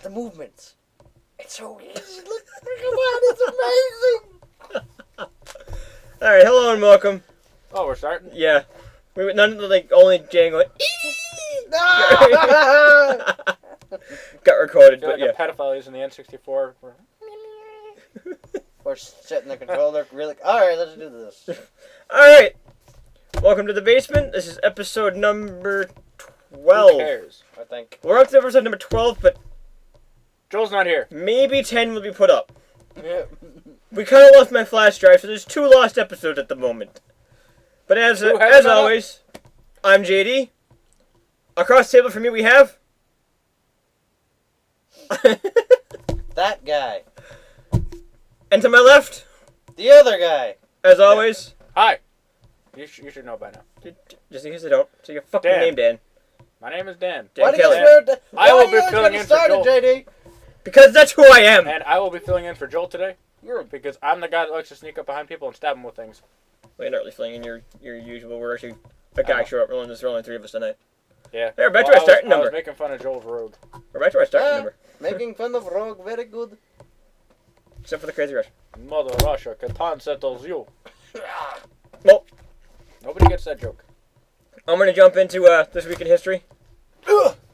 the movements. It's so easy. Look, come on, it's amazing. Alright, hello and welcome. Oh, we're starting? Yeah. We none of the, like, only Jane going, got recorded, I feel but like yeah. a pedophile using the N64. Or setting the controller really. Alright, let's do this. Alright. Welcome to the basement. This is episode number 12. Who cares? I think. We're up to episode number 12, but Joel's not here. maybe 10 will be put up. Yeah. We kind of lost my flash drive, so there's 2 lost episodes at the moment. But as always, I'm JD. Across the table from me we have... That guy. And to my left, The other guy. as always... Hi. You should know by now. Just in case I don't. So your fucking Dan. name, Dan. My name is Dan. Dan Why do you Kelly. swear to... I will Why be you always filling get in for started, Joel. JD? Because that's who I am. And I will be filling in for Joel today You're a... because I'm the guy that likes to sneak up behind people and stab them with things. Well, you're not really filling in your usual. We're actually a guy showed up. There's only 3 of us tonight. Yeah. There, back to our starting I was number. making fun of Joel's rogue. We're back to our starting Ah. number. Making fun of Rogue, very good. Except for the Crazy Rush. Mother Russia, Catan settles you. Well, Nobody gets that joke. I'm going to jump into this week in history.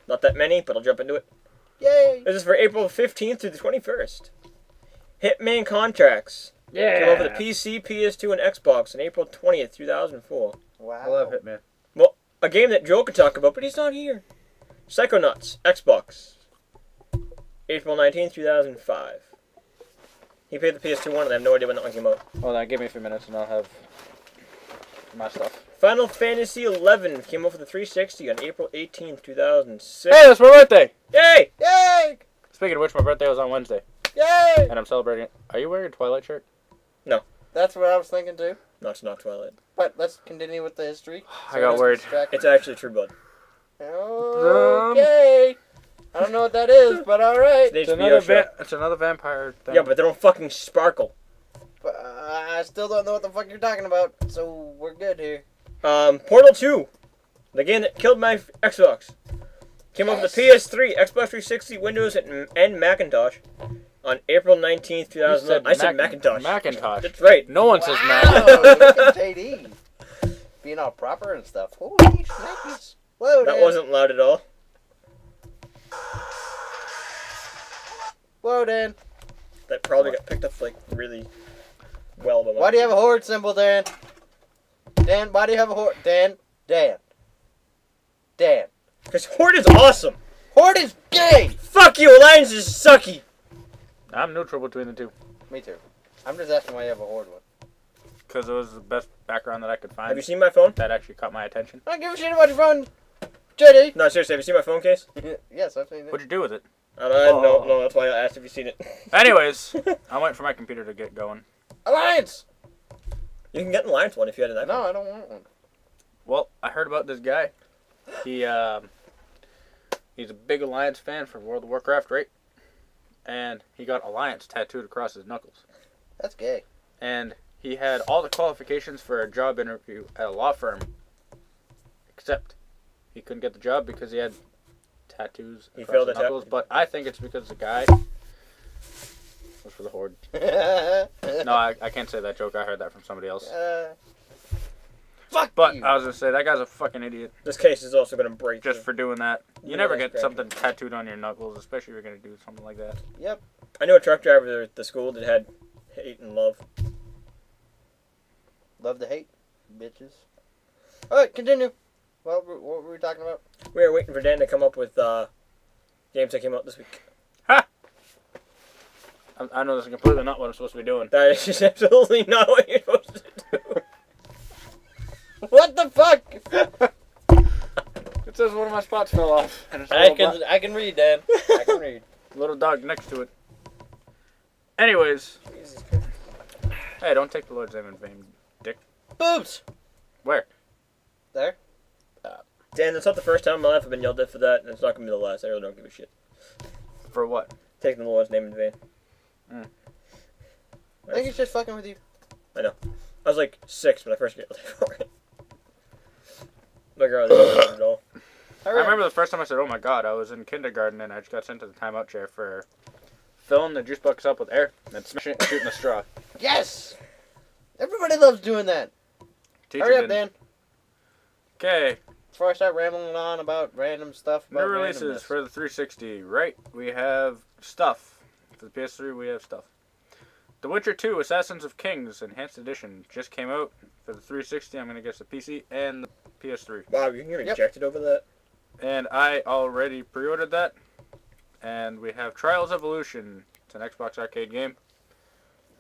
Not that many, but I'll jump into it. Yay! This is for April 15th through the 21st. Hitman Contracts. Yeah. Came over the PC, PS2, and Xbox on April 20th, 2004. Wow. I love Hitman. Well, a game that Joel could talk about, but he's not here. Psychonauts, Xbox. April 19th, 2005. He paid the PS2 one, and I have no idea when that one came out. Hold on, give me a few minutes and I'll have my stuff. Final Fantasy XI came out for the 360 on April 18th, 2006. Hey, it's my birthday! Yay! Yay! Speaking of which, my birthday was on Wednesday, Yay! and I'm celebrating it. Are you wearing a Twilight shirt? That's what I was thinking too. No, it's not Twilight. But let's continue with the history. I got worried. It's actually True Blood. Okay. I don't know what that is, but alright. It's an HBO show. It's another vampire thing. Yeah, but they don't fucking sparkle. But I still don't know what the fuck you're talking about, so we're good here. Portal 2. The game that killed my Xbox. Came out for the PS3, Xbox 360, Windows, and Macintosh on April 19th, 2011. I said Macintosh. Macintosh. That's right. No one says Wow, Mac. look at JD. Being all proper and stuff. Holy shnikes. Whoa, That Dan. wasn't loud at all. Whoa, Dan. That probably got picked up like really well. By Why do you have a horde symbol, Dan? Dan, why do you have a horde? Dan. Because Horde is awesome. Horde is gay! Fuck you, Alliance is sucky. I'm neutral between the two. Me too. I'm just asking why you have a horde one. Because it was the best background that I could find. Have you seen my phone? That actually caught my attention. I don't give a shit about your phone, JD. No, seriously, have you seen my phone case? Yes, I've seen it. What'd you do with it? No, that's why I asked if you've seen it. Anyways, I'm waiting for my computer to get going. Alliance! You can get an Alliance one if you had an iPhone. No, I don't want one. Well, I heard about this guy. He's a big Alliance fan for World of Warcraft, right? And he got Alliance tattooed across his knuckles. That's gay. And he had all the qualifications for a job interview at a law firm. Except he couldn't get the job because he had tattoos He across failed his the knuckles. But I think it's because the guy was for the Horde. No, I can't say that joke. I heard that from somebody else. Fuck But you. I was going to say, that guy's a fucking idiot This case is also going to break just you. for doing that. You Yeah, never that's get correct. something tattooed on your knuckles, especially if you're going to do something like that. Yep. I knew a truck driver at the school that had hate and love. Love to hate, bitches. Alright, continue. What were we talking about? We were waiting for Dan to come up with games that came out this week. Ha! I know this is completely not what I'm supposed to be doing. That is just absolutely not what you're supposed to do. What the fuck? It says one of my spots fell off. And it's a little, I can read, Dan. I can read. little dog next to it. Anyways. Jesus Christ. Hey, don't take the Lord's name in vain, dick. Boobs! Where? There. Dan, that's not the first time in my life I've been yelled at for that, and it's not going to be the last. I really don't give a shit. For what? Taking the Lord's name in vain. I think he's just fucking with you. I know. I was like 6 when I first got yelled at for it. My girl didn't know it at all. I remember the first time I said, "Oh my god!" I was in kindergarten and I just got sent to the timeout chair for filling the juice box up with air and then smashing it and shooting the straw. Yes! Everybody loves doing that. Teacher Hurry up, didn't. Dan. Okay. Before I start rambling on about random stuff. New releases for the 360. Right, we have stuff. For the PS3, we have stuff. The Witcher 2 Assassins of Kings Enhanced Edition just came out for the 360. I'm going to guess the PC and the PS3. Wow, you can get rejected over that? And I already pre-ordered that. And we have Trials Evolution. It's an Xbox arcade game.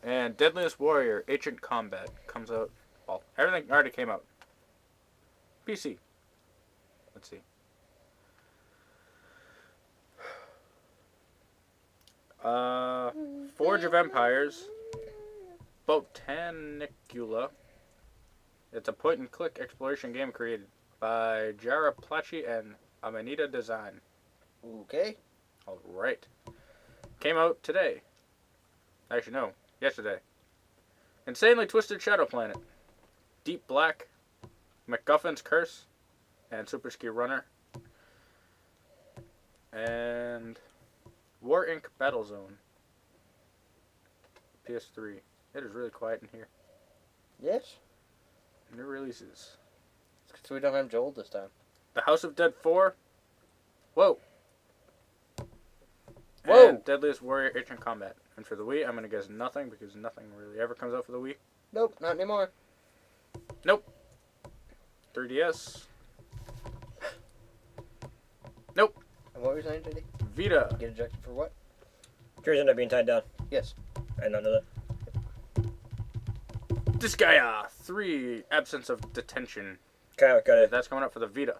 And Deadliest Warrior Ancient Combat comes out. Well, everything already came out. PC. Let's see. Forge of Empires. Botanicula. It's a point-and-click exploration game created by Jara Plachi and Amanita Design. Okay. Alright. Came out today. Actually, no. Yesterday. Insanely Twisted Shadow Planet. Deep Black. MacGuffin's Curse. And Super Ski Runner. And War Inc. Battlezone. PS3. It is really quiet in here. Yes. New releases. So we don't have Joel this time. The House of Dead 4. Whoa. Whoa. And Deadliest Warrior Ancient Combat. And for the Wii, I'm going to guess nothing because nothing really ever comes out for the Wii. Nope, not anymore. Nope. 3DS. Nope. And what were you saying, JD? Vita. Get ejected for what? Jersey not being tied down. Yes. I did not know that. Disgaea 3. Absence of Detention. Okay, got it. That's coming up for the Vita.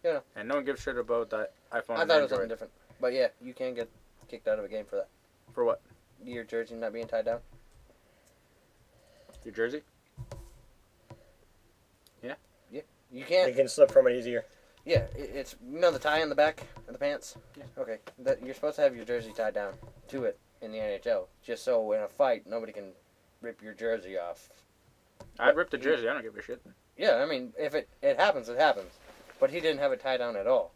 Yeah. And no one gives a shit about that iPhone I and thought it was something Android. different. But yeah, you can get kicked out of a game for that. For what? Your jersey not being tied down. Your jersey? You can't. You can slip from it easier. Yeah, it's the tie in the back of the pants. Yeah. Okay, that you're supposed to have your jersey tied down to it in the NHL, just so in a fight nobody can rip your jersey off. I'd rip the jersey. I don't give a shit. Yeah, I mean, if it happens, it happens. But he didn't have it tied down at all.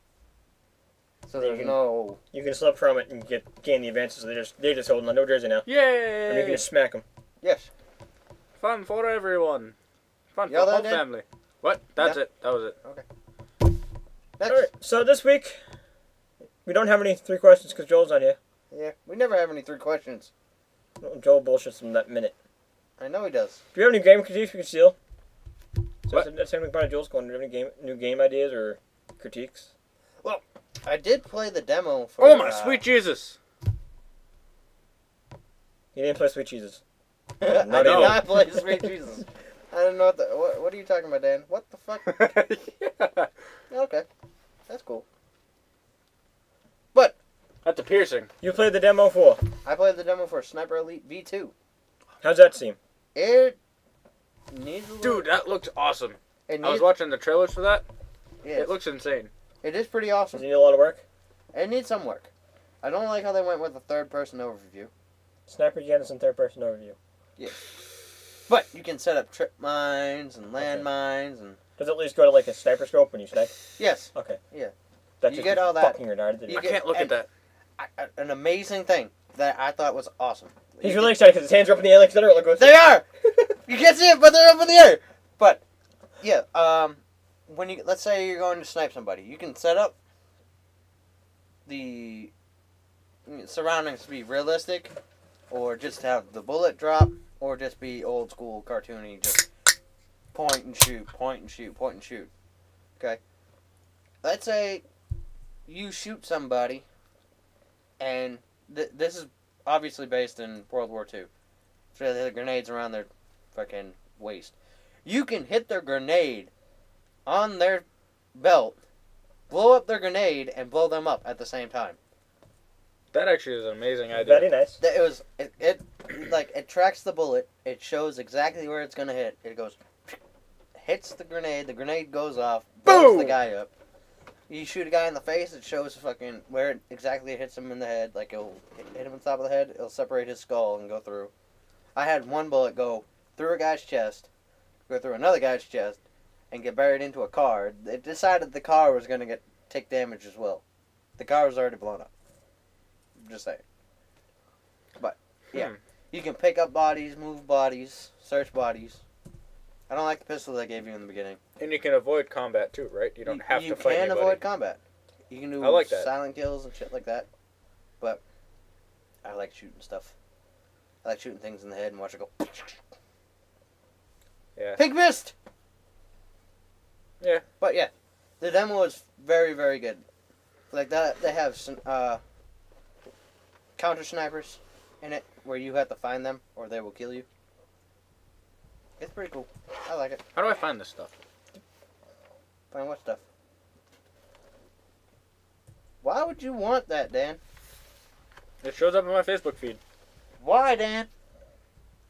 So there's no. You can slip from it and gain the advances. They're just holding on no jersey now. Yay! And you can just smack them. Yes. Fun for everyone. Fun for Yell the whole that in? family. What? That's Yeah. it. That was it. Next. Alright, so this week, we don't have any 3 questions because Joel's not here. Yeah, we never have any 3 questions. Joel bullshits in that minute. I know he does. Do you have any game critiques we can steal? So What? that's something part of Joel's going. Do you have any new game ideas or critiques? I did play the demo for. Oh my sweet Jesus! You didn't play Sweet Jesus. I did Not even. not play Sweet Jesus. I don't know what are you talking about, Dan? What the fuck? Yeah. Okay, that's cool. But That's a piercing. You played the demo for. I played the demo for Sniper Elite V2. How's that seem? It needs a little, Dude, that looks awesome. It I was needs, watching the trailers for that. yeah, It looks insane. it is pretty Does awesome. it need a lot of work? It needs some work. I don't like how they went with the third-person overview. Sniper Janice and third-person overview. But you can set up trip mines and landmines and Does it at least go to like a sniper scope when you snipe? yes, Okay. Yeah. That's You just get all that. fucking retarded. You I get- can't look at and- that. an amazing thing that I thought was awesome. He's really excited because his hands are up in the air like thunder. Like, They are. You can't see it, but they're up in the air. But yeah, when you let's say you're going to snipe somebody, you can set up the surroundings to be realistic, or just have the bullet drop, or just be old school cartoony, just point and shoot, point and shoot, point and shoot. Okay. Let's say you shoot somebody, and this is obviously based in World War II. So they have grenades around their fucking waist. You can hit their grenade on their belt, blow up their grenade, and blow them up at the same time. That actually is an amazing idea. Very nice. It tracks the bullet. It shows exactly where it's gonna hit. It goes, hits the grenade goes off, blows the Boom! guy up. You shoot a guy in the face, it shows fucking where exactly it hits him in the head. Like it'll hit him on the top of the head, it'll separate his skull and go through. I had one bullet go through a guy's chest, go through another guy's chest, and get buried into a car. It decided the car was gonna get take damage as well. The car was already blown up. Just saying. But, yeah. You can pick up bodies, move bodies, search bodies. I don't like the pistol they gave you in the beginning. And you can avoid combat too, right? You don't have to fight anybody. You can avoid combat. You can do I like that. silent kills and shit like that. But I like shooting stuff. I like shooting things in the head and watch it go. Yeah. Pig missed! Yeah. But yeah, the demo is very, very good. Like that, they have some counter snipers in it where you have to find them or they will kill you. It's pretty cool. I like it. How do I find this stuff? Find what stuff? Why would you want that, Dan? It shows up in my Facebook feed. Why, Dan?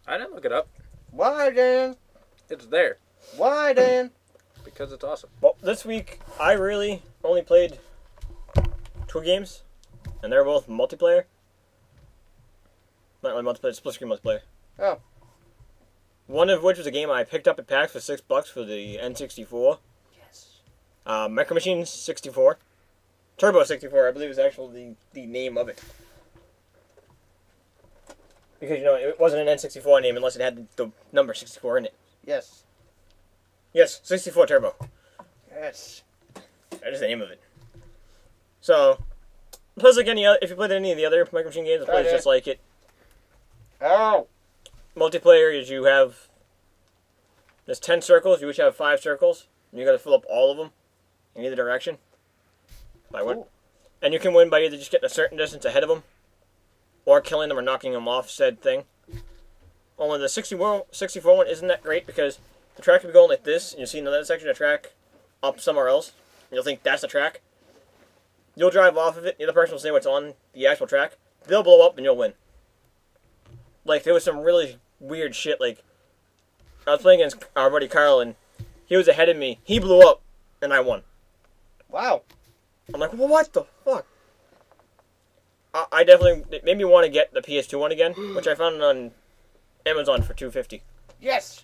I didn't look it up. Why, Dan? It's there. Why, Dan? Because it's awesome. Well, this week I really only played 2 games, and they're both multiplayer. Not really multiplayer, split screen multiplayer. Oh. One of which was a game I picked up at PAX for $6 for the N64. Yes. Micro Machines 64. Turbo 64, I believe is actually the name of it. Because, you know, it wasn't an N64 name unless it had the number 64 in it. Yes. Yes, 64 Turbo. Yes. That is the name of it. So, plays like any other, if you played any of the other Micro Machine games, it plays just like it. Oh! Multiplayer is you have, there's 10 circles, you each have 5 circles, and you gotta fill up all of them in either direction. By one. And you can win by either just getting a certain distance ahead of them, or killing them or knocking them off said thing. Only the 64 one isn't that great because the track will be going like this, and you'll see another section of track up somewhere else, and you'll think that's the track. You'll drive off of it, the other person will say what's on the actual track, they'll blow up and you'll win. Like, there was some really weird shit, like, I was playing against our buddy Carl, and he was ahead of me, he blew up, and I won. Wow. I'm like, well, what the fuck? I definitely, it made me want to get the PS2 one again, which I found on Amazon for $2.50. Yes!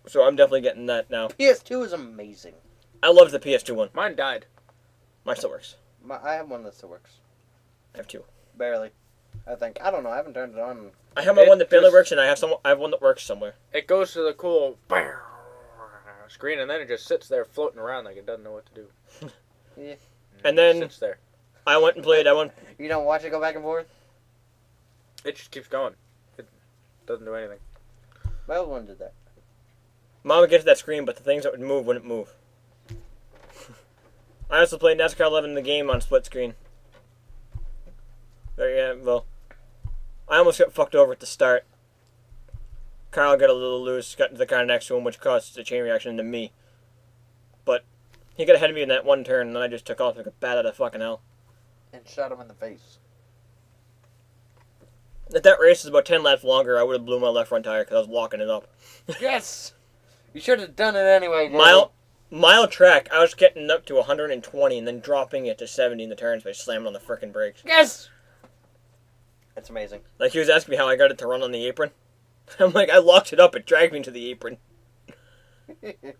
So I'm definitely getting that now. PS2 is amazing. I loved the PS2 one. Mine died. Mine still works. I have one that still works. I have 2. Barely. I think. I don't know. I haven't turned it on. I have my one that barely works, and I have one that works somewhere. It goes to the cool screen, and then it just sits there floating around like it doesn't know what to do. Yeah. And then it sits there. I went and played. You don't watch it go back and forth? It just keeps going. It doesn't do anything. My old one did that. Mom would get to that screen, but the things that would move wouldn't move. I also played NASCAR 11 in the game on split screen. But yeah, well, I almost got fucked over at the start. Carl got a little loose, got into the car next to him, which caused a chain reaction into me. But he got ahead of me in that one turn, and then I just took off like a bat out of fucking hell. And shot him in the face. If that race was about 10 laps longer, I would have blew my left front tire because I was locking it up. Yes! You should have done it anyway, dude. Mile track, I was getting up to 120 and then dropping it to 70 in the turns by slamming on the frickin' brakes. Yes! That's amazing. Like, he was asking me how I got it to run on the apron. I'm like, I locked it up, it dragged me to the apron. Good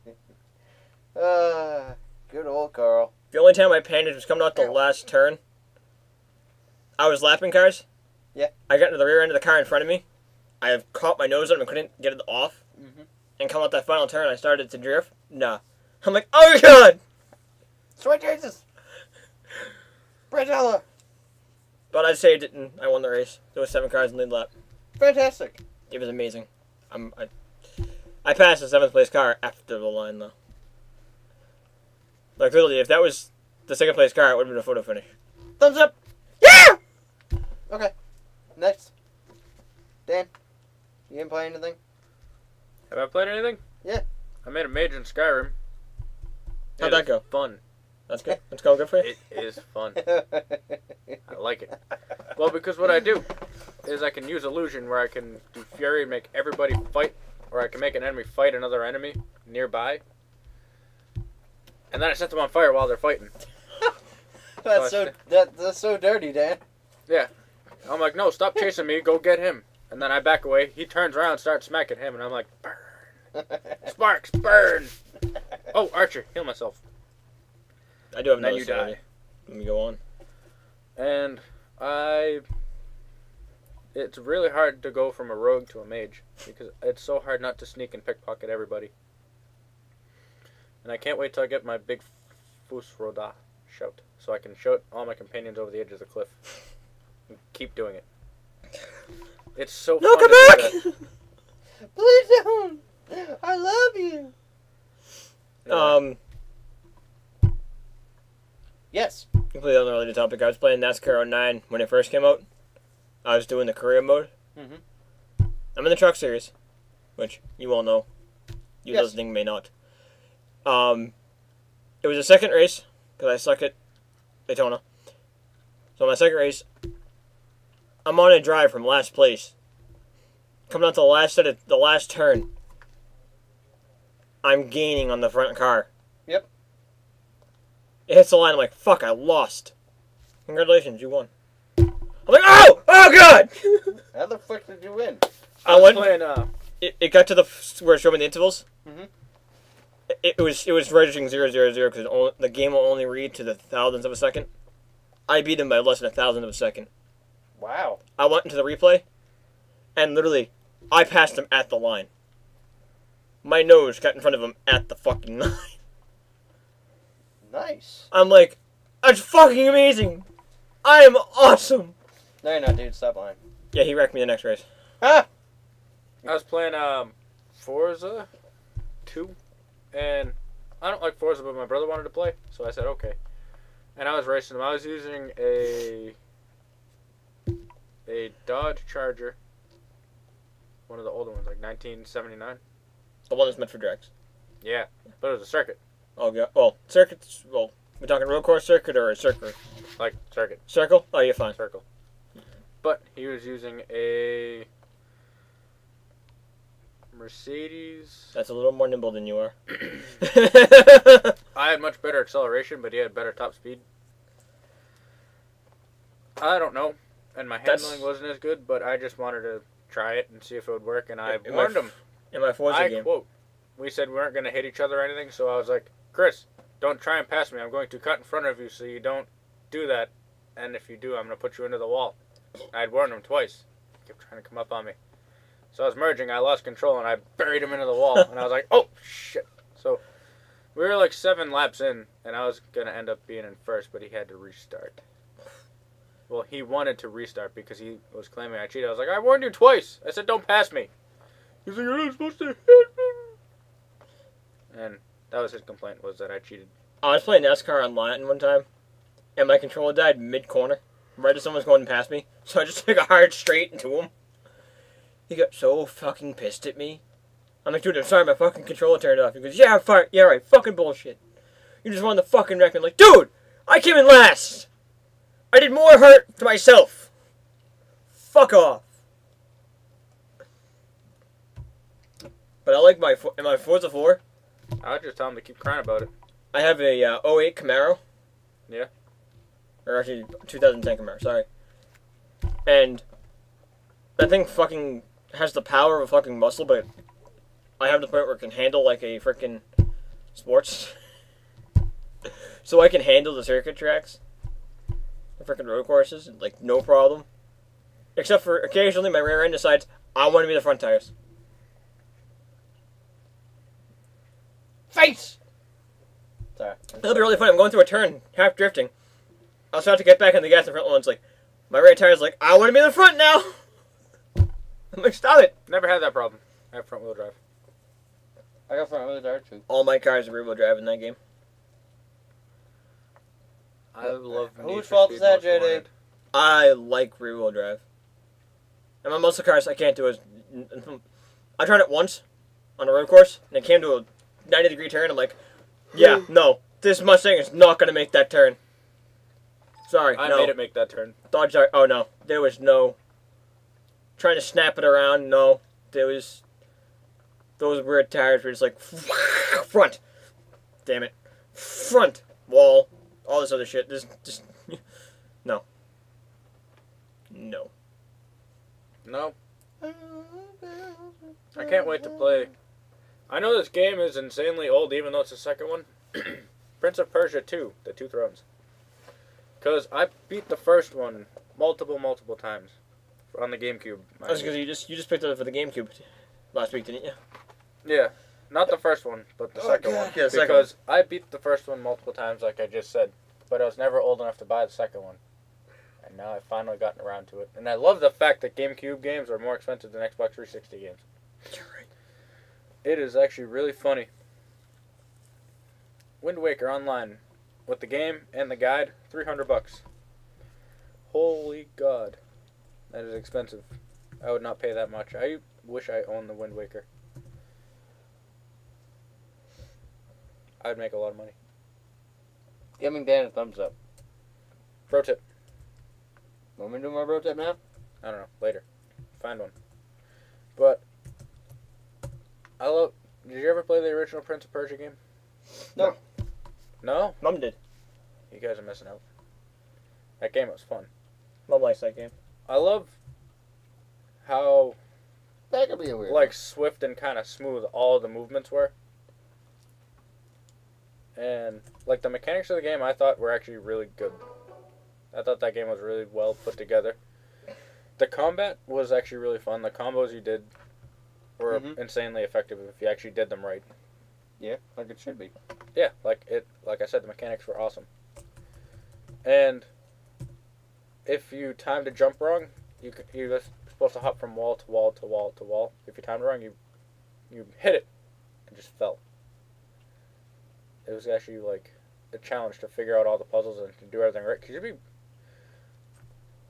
old Carl. The only time I panicked was coming out the last turn. I was lapping cars. Yeah. I got into the rear end of the car in front of me. I caught my nose on it and couldn't get it off. Mm-hmm. And coming out that final turn, I started to drift. Nah. I'm like, oh my god! Sweet Jesus! Bridgella! But I saved it and I won the race. There was 7 cars in the lead lap. Fantastic. It was amazing. I passed the 7th place car after the line, though. Like, literally, if that was the 2nd place car, it would have been a photo finish. Thumbs up! Yeah! Okay. Next. Dan, you didn't play anything? Have I played anything? Yeah. I made a major in Skyrim. How'd that go? Fun. That's good. That's going good for you? It is fun. I like it. Well, because what I do is I can use illusion where I can do fury and make everybody fight, or I can make an enemy fight another enemy nearby. And then I set them on fire while they're fighting. That's so dirty, Dan. Yeah. I'm like, no, stop chasing me, go get him. And then I back away, he turns around and starts smacking him, and I'm like, burn. Sparks, burn. Oh, Archer, heal myself. I do have and then another you story. die. Let me go on. And it's really hard to go from a rogue to a mage because it's so hard not to sneak and pickpocket everybody. And I can't wait till I get my big Fusroda shout, so I can shout all my companions over the edge of the cliff. And keep doing it. It's so No, fun come to back! do Please don't. I love you. that. Yes. Completely unrelated topic. I was playing NASCAR 09 when it first came out. I was doing the career mode. Mm-hmm. I'm in the truck series, which you all know. You Yes. listening may not. It was a second race because I suck at Daytona. So my second race, I'm on a drive from last place. Coming out to the last turn. I'm gaining on the front car. Yep. It hits the line. I'm like, fuck, I lost. Congratulations, you won. I'm like, oh god. How the fuck did you win? I went. Playing, It got to where it showed me the intervals. Mhm. It was registering 000 because the game will only read to the thousandths of a second. I beat him by less than a thousandth of a second. Wow. I went into the replay, and literally, I passed him at the line. My nose got in front of him at the fucking line. Nice. I'm like, that's fucking amazing. I am awesome. No, you're not, dude. Stop lying. Yeah, he wrecked me the next race. Ah! I was playing Forza 2, and I don't like Forza, but my brother wanted to play, so I said okay. And I was racing him. I was using a Dodge Charger, one of the older ones, like 1979. The one that's meant for drags. Yeah, but it was a circuit, Oh, yeah. Well, circuits. Well, we're talking road course circuit or a circuit? like circuit, Circle? Oh, you're fine. circle. But he was using a Mercedes. That's a little more nimble than you are. I had much better acceleration, but he had better top speed. I don't know, and my handling wasn't as good, but I just wanted to try it and see if it would work, and I warned him. In my Forza I game. quote, we said we weren't going to hit each other or anything, so I was like, Chris, don't try and pass me. I'm going to cut in front of you so you don't do that, and if you do, I'm going to put you into the wall. I'd warned him twice. He kept trying to come up on me. So I was merging, I lost control, and I buried him into the wall, and I was like, oh, shit. So we were like 7 laps in, and I was going to end up being in first, but he had to restart. Well, he wanted to restart because he was claiming I cheated. I was like, I warned you twice. I said, don't pass me. He's like, you're not supposed to hit me. And that was his complaint, was that I cheated. I was playing NASCAR online one time, and my controller died mid-corner, right as someone was going past me. So I just took a hard straight into him. He got so fucking pissed at me. I'm like, dude, I'm sorry, my fucking controller turned off. He goes, yeah, fine, yeah, right, fucking bullshit. You just wanted to fucking wreck me. I'm like, dude, I came in last. I did more hurt to myself. Fuck off. But I like my Forza 4. I would just tell him to keep crying about it. I have a 08 Camaro. Yeah. Or actually, 2010 Camaro, sorry. And that thing fucking has the power of a fucking muscle, but I have the point where it can handle like a freaking sports. So I can handle the circuit tracks. The freaking road courses, like, no problem. Except for occasionally my rear end decides I want to be the front tires. Face! Sorry. It'll be really funny. I'm going through a turn, half drifting. I'll start to get back on the gas, and the front one's like, my right tire's like, I want to be in the front now! I'm like, stop it! Never had that problem. I have front wheel drive. I got front wheel drive too. All my cars are rear wheel drive in that game. I love Whose fault is that, JD? I like rear wheel drive. And my muscle cars, I can't do it. I tried it once on a road course, and it came to a 90-degree turn. I'm like, yeah, no, this Mustang is not going to make that turn. Sorry, I no. made it make that turn. Dodge, oh no, there was no trying to snap it around. No, there was those weird tires were just like front, damn it, front wall, all this other shit. Just no. No. I can't wait to play. I know this game is insanely old, even though it's the second one. Prince of Persia 2, The Two Thrones. Because I beat the first one multiple times on the GameCube. That's because you just picked it up for the GameCube last week, didn't you? Yeah. Not the first one, but the second one. Yeah, because I beat the first one multiple times, like I just said. But I was never old enough to buy the second one. And now I've finally gotten around to it. And I love the fact that GameCube games are more expensive than Xbox 360 games. You're right. It is actually really funny. Wind Waker online with the game and the guide, $300. Holy God. That is expensive. I would not pay that much. I wish I owned the Wind Waker. I would make a lot of money. Giving Dan a thumbs up. Pro tip. Want me to do my bro tip now? I don't know. Later. Find one. But I love... Did you ever play the original Prince of Persia game? No. No? Mom did. You guys are missing out. That game was fun. Mom likes that game. I love how That could be a weird like swift and kind of smooth all the movements were. And like the mechanics of the game I thought were actually really good. I thought that game was really well put together. The combat was actually really fun. The combos you did were insanely effective if you actually did them right. Yeah, like it should be. Yeah, like I said, the mechanics were awesome. And if you timed a jump wrong, you're supposed to hop from wall to wall to wall to wall. If you timed wrong, you hit it and just fell. It was actually like a challenge to figure out all the puzzles and to do everything right. Because you'd be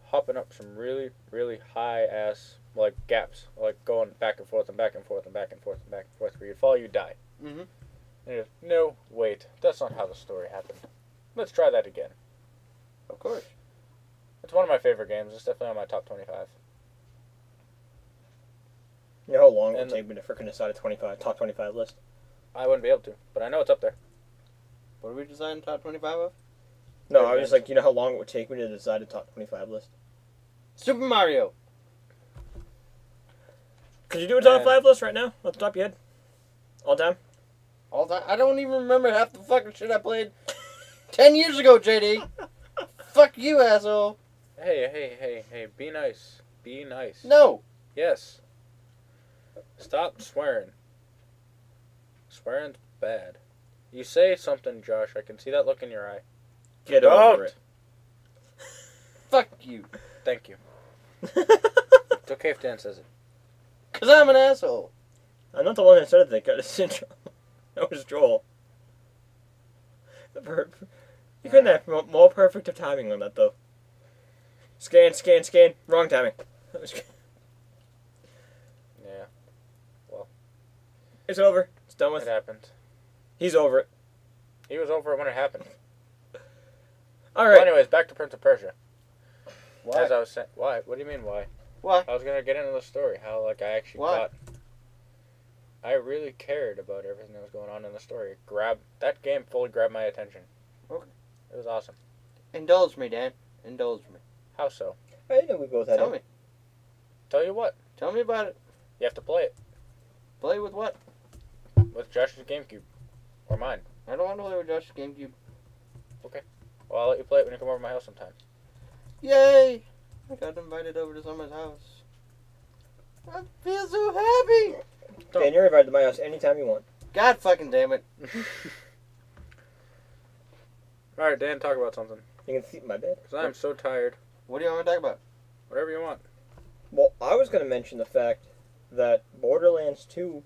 hopping up some really, really high ass like gaps, like going back and forth and back and forth and back and forth and back and forth. Where you'd fall, you'd die. Mm-hmm. And you're, no, wait, that's not how the story happened. Let's try that again. Of course. It's one of my favorite games. It's definitely on my top 25. You know how long it would take me to freaking decide a top 25 list? I wouldn't be able to, but I know it's up there. What are we deciding top 25 of? No, I was just like, you know how long it would take me to decide a top 25 list? Super Mario. Could you do a top 5 list right now? Off the top of your head? All time? All time. I don't even remember half the fucking shit I played 10 years ago, JD. Fuck you, asshole. Hey, be nice. Be nice. No. Yes. Stop swearing. Swearing's bad. You say something, Josh. I can see that look in your eye. Get over it. Fuck you. Thank you. It's okay if Dan says it. Because I'm an asshole. I'm not the one that started that got a syndrome. That was Joel. You couldn't have more perfect of timing on that, though. Scan. Wrong timing. Yeah. Well. It's over. It's done with. It happened. He's over it. He was over it when it happened. Alright. Well, anyways, back to Prince of Persia. Why? As I was saying, why? What do you mean, why? Why? I was gonna get into the story. How, like, I actually thought. I really cared about everything that was going on in the story. That game fully grabbed my attention. Okay. It was awesome. Indulge me, Dan. Indulge me. How so? I know we both had Tell it. me. Tell you what. Tell me about it. You have to play it. Play with what? With Josh's GameCube. Or mine. I don't want to play with Josh's GameCube. Okay. Well, I'll let you play it when you come over to my house sometime. Yay! I got invited over to someone's house. I feel so happy! Dan, you're invited to my house anytime you want. God fucking damn it. Alright, Dan, talk about something. You can sleep in my bed. Because I'm so tired. What do you want me to talk about? Whatever you want. Well, I was going to mention the fact that Borderlands 2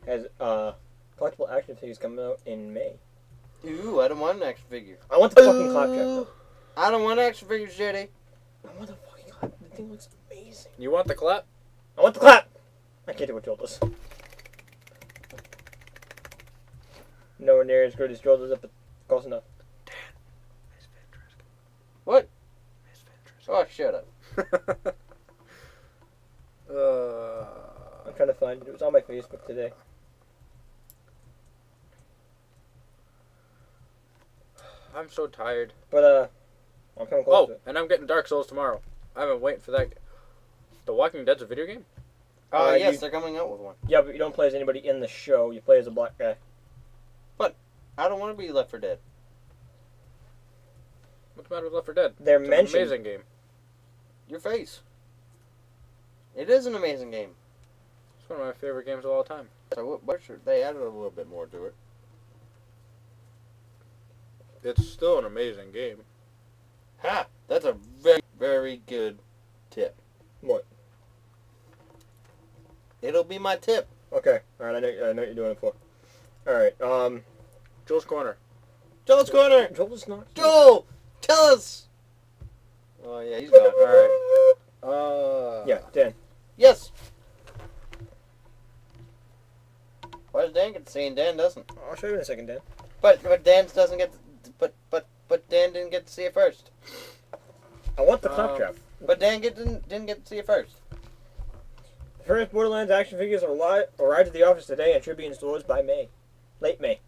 has collectible action figures coming out in May. Ooh, I don't want an action figure. I want the fucking claptrap, though. I don't want action figures, JD. I want the fucking clap. The thing looks amazing. You want the clap? I want the clap! I can't do what Joel does. Nowhere near as good as Joel does it, but close enough. Dan. Miss Ventress. What? Miss Ventress. Oh, shut up. I'm trying to find it. It was on my Facebook today. I'm so tired. But, I'm coming close to it. And I'm getting Dark Souls tomorrow. I've been waiting for that. The Walking Dead's a video game? Yes, they're coming out with one. Yeah, but you don't play as anybody in the show. You play as a black guy. But I don't want to be Left 4 Dead. What's the matter with Left 4 Dead? They're It's mentioned. an amazing game. Your face. It is an amazing game. It's one of my favorite games of all time. So they added a little bit more to it. It's still an amazing game. Ha! That's a very, very good tip. What? It'll be my tip. Okay. All right. I know what you're doing it for. All right. Joel's Corner. Joel's Corner! Joel is not. Joel! Tell us! Oh, yeah, he's gone. Alright. Yeah, Dan. Yes! Why does Dan get to see and Dan doesn't? I'll show you in a second, Dan. But Dan doesn't get but Dan didn't get to see it first. I want the claptrap. But Dan didn't get to see it first. The first Borderlands action figures arrived at the office today and should be in stores by May. Late May.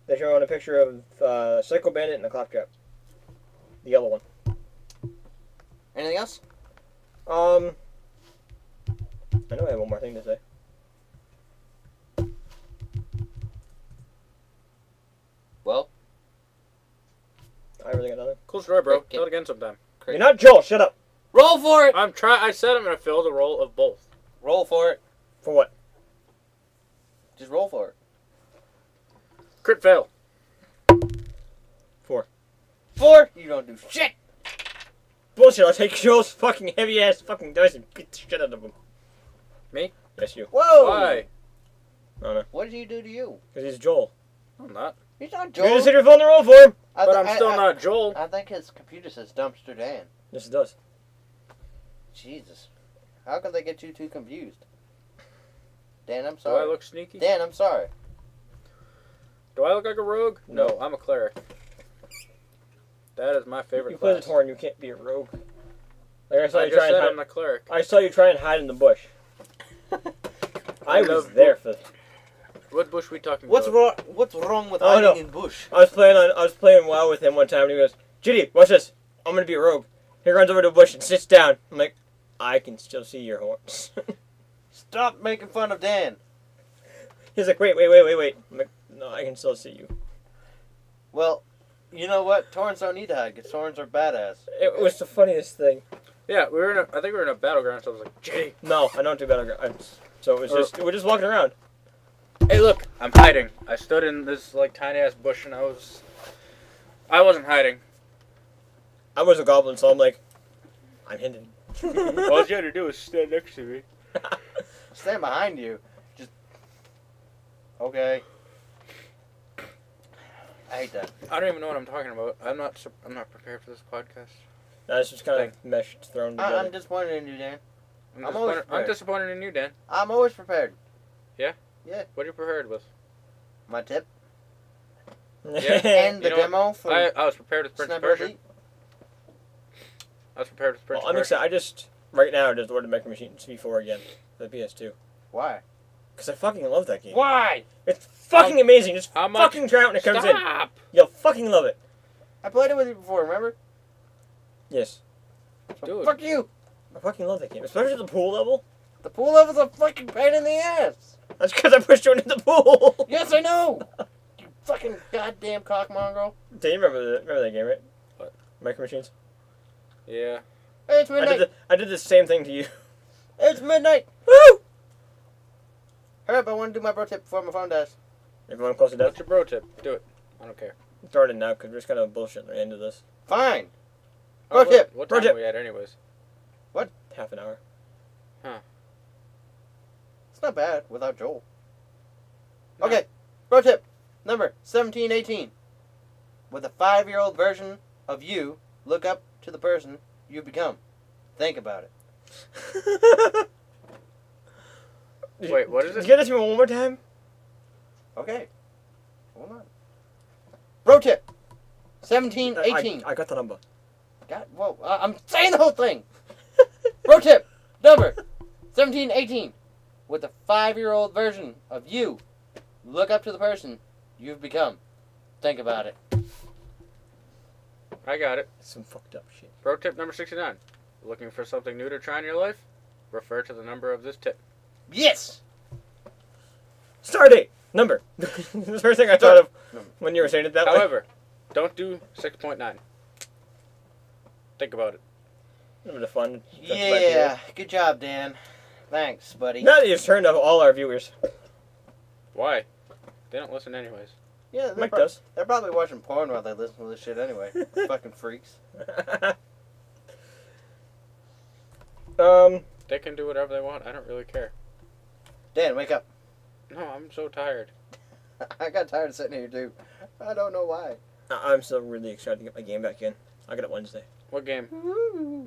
They're showing a picture of Psycho Bandit and the claptrap. The yellow one. Anything else? I know I have one more thing to say. Well, I really got nothing. Cool story, bro. Okay. Tell it again sometime. You're not Joel. Shut up. roll for it! I said I'm going to fill the role of both. Roll for it. For what? Just roll for it. Crit fail. 4. 4? You don't do shit! Bullshit. I'll take Joel's fucking heavy ass fucking dice and beat the shit out of him. Me? Yes, you. Whoa! Why? No. What did he do to you? Because he's Joel. I'm not. He's not You Joel. just hit your phone to roll for him. But I'm still not Joel. I think his computer says Dumpster Dan. Yes, it does. Jesus. How can they get you two confused? Dan, I'm Do sorry. I look sneaky? Dan, I'm sorry. Do I look like a rogue? No. No, I'm a cleric. That is my favorite You play the class. Tauren, you can't be a rogue. Like I saw I you just try and said hide. I'm a cleric. I saw you try and hide in the bush. I was love there for. What bush we talking What's about? wrong? What's wrong with Oh, hiding no. in bush? I was playing WoW with him one time, and he goes, "Judy, watch this. I'm gonna be a rogue." He runs over to a bush and sits down. I'm like, I can still see your horns. Stop making fun of Dan. He's like, wait. I'm like, no, I can still see you. Well, you know what? Torrents don't need to hide because Torrents are badass. It was the funniest thing. Yeah, I think we were in a battleground, so I was like, Jay. No, I don't do battleground. So it was just we're just walking around. Hey, look, I'm hiding. I stood in this like tiny ass bush, and I wasn't hiding. I was a goblin, so I'm like, I'm hidden. All you had to do was stand next to me. Stand behind you. Just okay. I hate that. I don't even know what I'm talking about. I'm not prepared for this podcast. No, it's just kind of meshed, thrown together. I'm disappointed in you, Dan. I'm always prepared. disappointed in you, Dan. I'm always prepared. What are you prepared with? My tip Yeah. and the You know demo for I was prepared with Prince of Sniper Persia. Elite. I was prepared with Prince Well, of I'm Persia. excited. I just right now just ordered Mega Machines V4 again for the PS2 Why? because I fucking love that game. Why? It's fucking amazing. Just how much- fucking try it when it comes in. Stop! You'll fucking love it. I played it with you before, remember? Yes, So Dude. fuck you. I fucking love that game, especially the pool level. The pool level's a fucking pain in the ass. That's because I pushed you into the pool. Yes, I know. You fucking goddamn cock mongrel. Do you remember that game, right? What? Micro Machines. Yeah. Hey, it's midnight. I did the same thing to you. It's midnight. Woo! Hurry up, I want to do my bro tip before my phone dies. Everyone close to death. What's your bro tip? Do it. I don't care. Start it now because we're just kind of bullshit at the end of this. Fine. Oh, Bro tip. What Bro time tip. are we at, anyways? Half an hour. It's not bad without Joel. No. Okay, bro tip number 1718. With a 5-year-old version of you, look up to the person you become. Think about it. Wait, what is it? Did you get this to me one more time? Okay. Hold on. Bro tip 1718. I got the number. God, whoa, I'm saying the whole thing. Bro tip number 1718. With a 5-year-old version of you, look up to the person you've become. Think about it. I got it. Some fucked up shit. Pro tip number 69. Looking for something new to try in your life? Refer to the number of this tip. Yes! Stardate! Number. That's the first thing I thought of when you were saying it that way. However, don't do 6.9. Think about it. The fun. Yeah, good job, Dan. Thanks, buddy. Now that you've turned off all our viewers. Why? They don't listen anyways. Yeah, Mike does. They're probably watching porn while they listen to this shit anyway. Fucking freaks. They can do whatever they want. I don't really care. Dan, wake up. No, I'm so tired. I got tired of sitting here, too. I don't know why. I'm still really excited to get my game back in. I got it Wednesday. What game?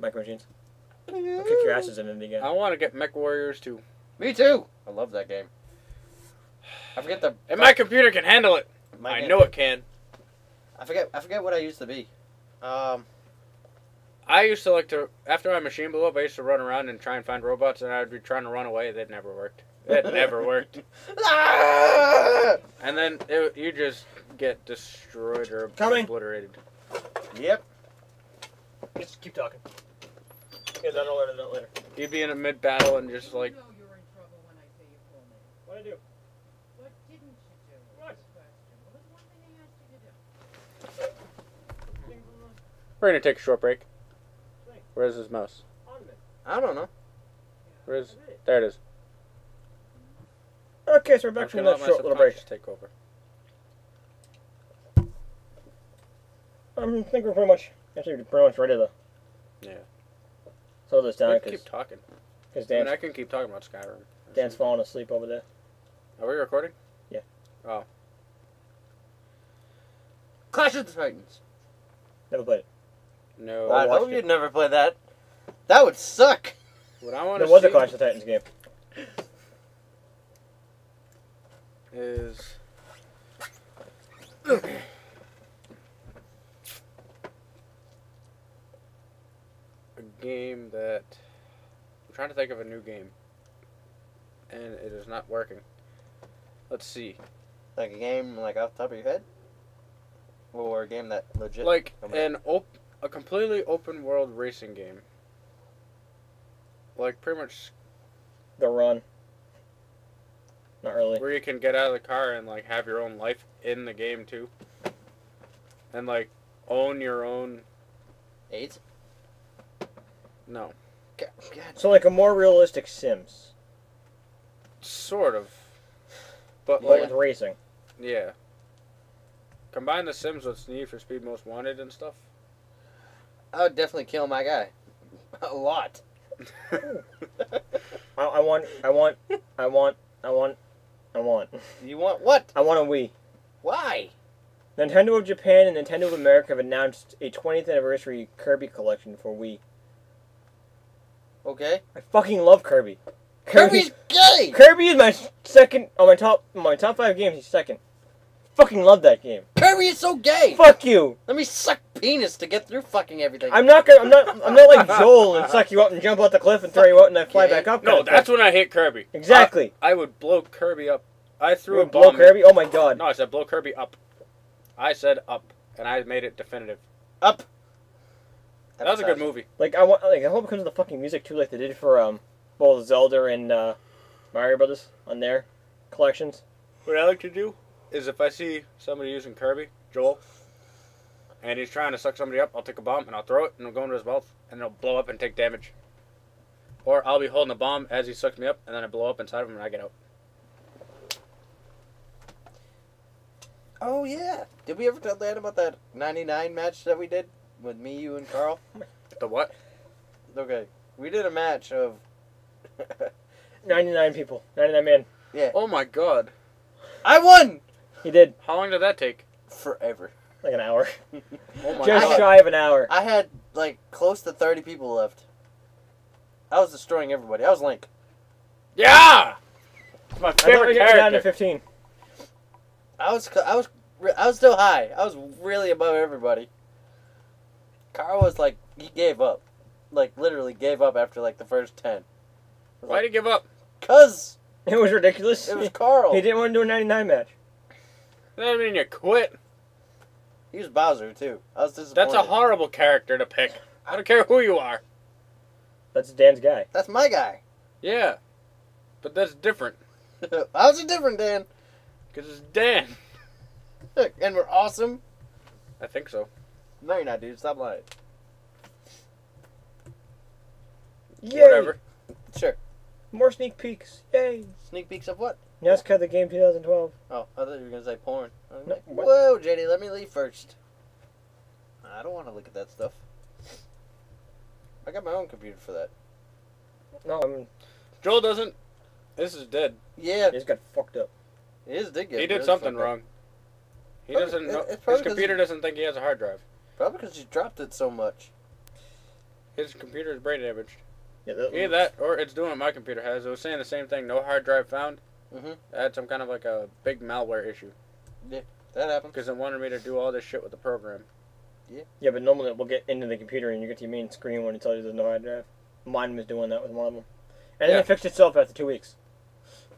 Micro Machines. I'll kick your asses in it again. I want to get Mech Warriors 2. Me too. I love that game. I forget the. And my computer can handle it. I know it can. I forget what I used to be. I used to like to, after my machine blew up, I used to run around and try and find robots, and I'd be trying to run away. That never worked. That never worked. And then you just get destroyed or obliterated. Yep. Just keep talking. Yeah, that'll learn that later. You'd be in a mid-battle and just like... You know you're in trouble when I say you full name. What'd I do? What didn't you do? What? Was the question. What was one thing I asked you to do? We're going to take a short break. Where's his mouse? I don't know. Where's... There it is. Okay, so we're back from that short little break. Take over. I think we're pretty much ready to Yeah. slow this down We can keep talking. because I can keep talking about Skyrim. Dan's falling asleep over there. Are we recording? Yeah. Oh. Clash of the Titans. Never played it. No. I watched hope it. you'd never play that. That would suck. What I want There to was a see Clash of the Titans game. is... a game that... I'm trying to think of a new game. And it is not working. Let's see. Like a game like off the top of your head? Or a game that legit... Like a completely open world racing game. Like pretty much The Run. Not really. where you can get out of the car and like have your own life in the game too. And like own your own... AIDS? No. God. So like a more realistic Sims, Sort of. But but like, with racing. yeah. Combine The Sims with Need for Speed Most Wanted and stuff. I would definitely kill my guy. A lot. I want. You want what? I want a Wii. Why? Nintendo of Japan and Nintendo of America have announced a 20th anniversary Kirby collection for Wii. Okay. I fucking love Kirby. Kirby's gay! Kirby is my second on my top 5 games. He's second. Fucking love that game. Kirby is so gay! Fuck you. Let me suck penis to get through fucking everything. I'm not like Joel and suck you up and jump off the cliff and throw you out and I fly Okay. back up. No, that's when I hate Kirby. Exactly. I would blow Kirby up. I threw You a would blow bomb. Kirby. Oh my god. No, I said blow Kirby up. I said up, and I made it definitive. Up! That was a good movie. Like I hope it comes with the fucking music too, like they did for both Zelda and Mario Brothers on their collections. What I like to do is if I see somebody using Kirby, Joel, and he's trying to suck somebody up, I'll take a bomb and I'll throw it and it'll go into his mouth and it'll blow up and take damage. Or I'll be holding the bomb as he sucks me up and then I blow up inside of him and I get out. Oh, yeah. Did we ever tell Dan about that 99 match that we did with me, you, and Carl? The what? Okay. We did a match of... 99 people. 99 men. Yeah. Oh my god. I won! He did. How long did that take? Forever. Like an hour. Oh my Just god. shy of an hour. I had, like, close to 30 people left. I was destroying everybody. I was Link. Yeah! It's my I thought favorite we got down to character. 15. I was still high. I was really above everybody. Carl was like, he gave up. Like, literally gave up after, like, the first 10. Why'd he give up? 'Cause It was ridiculous. it was Carl. He didn't want to do a 99 match. That doesn't mean you quit. He was Bowser, too. I was disappointed. That's a horrible character to pick. I don't care who you are. That's Dan's guy. That's my guy. Yeah. But that's different. I was a different Dan. Because it's Dan. And we're awesome. I think so. No, you're not, dude. Stop lying. Yay! Whatever. Sure. More sneak peeks. Yay! Sneak peeks of what? NASCAR the game 2012. Oh, I thought you were gonna say porn. I was No, like, what? whoa, JD, let me leave first. I don't want to look at that stuff. I got my own computer for that. No, I mean, Joel doesn't. This is dead. Yeah, he just got fucked up. his did get. He did really something fucked up. wrong. He Probably- doesn't know. it's His probably 'cause computer doesn't think he has a hard drive. Probably because you dropped it so much. His computer is brain damaged. Yeah, Either that, or it's doing what my computer has. It was saying the same thing. No hard drive found. Mm-hmm. I had some kind of like a big malware issue That happened. because it wanted me to do all this shit with the program. Yeah, but normally we'll get into the computer and you get to your main screen when it tells you there's no hard drive. Mine was doing that with one of them. And then Yeah. it fixed itself after 2 weeks.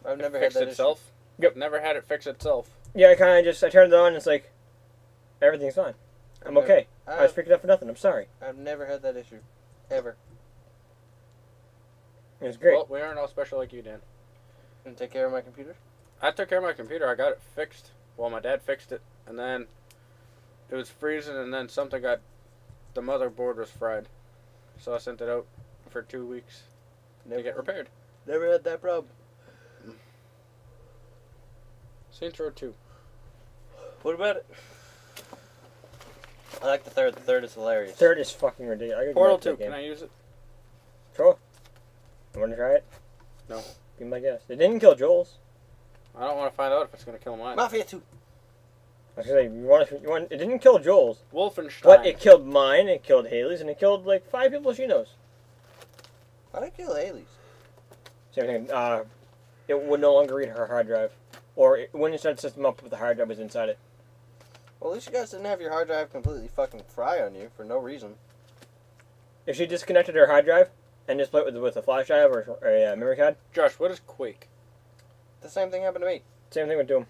I've never It had fixed that itself. Yep. I've never had it fix itself. Yeah, I kind of just, I turned it on and it's like, everything's fine. I'm I've okay. Never, I was freaking out for nothing. I'm sorry. I've never had that issue, ever. It was great. Well, we aren't all special like you, Dan. And take care of my computer. I took care of my computer. I got it fixed. Well, my dad fixed it, and then it was freezing, and then something got. The motherboard was fried, so I sent it out for 2 weeks to get repaired. Never had that problem. Saints Row 2. What about it? I like the third. The third is hilarious. Third is fucking ridiculous. I gotta go Portal back to 2. that Can game. I use it? Sure. You want to try it? No. Be my guess. It didn't kill Joel's. I don't want to find out if it's gonna kill mine. Mafia 2. I was gonna say, you want, it didn't kill Joel's. Wolfenstein. But it killed mine, it killed Haley's, and it killed like 5 people she knows. Why'd I kill Haley's? Same thing. It would no longer read her hard drive. Or it wouldn't set the system up if the hard drive was inside it. Well, at least you guys didn't have your hard drive completely fucking fry on you for no reason. If she disconnected her hard drive and just played with a flash drive or a memory card, Josh, what is Quake? The same thing happened to me. same thing with Doom.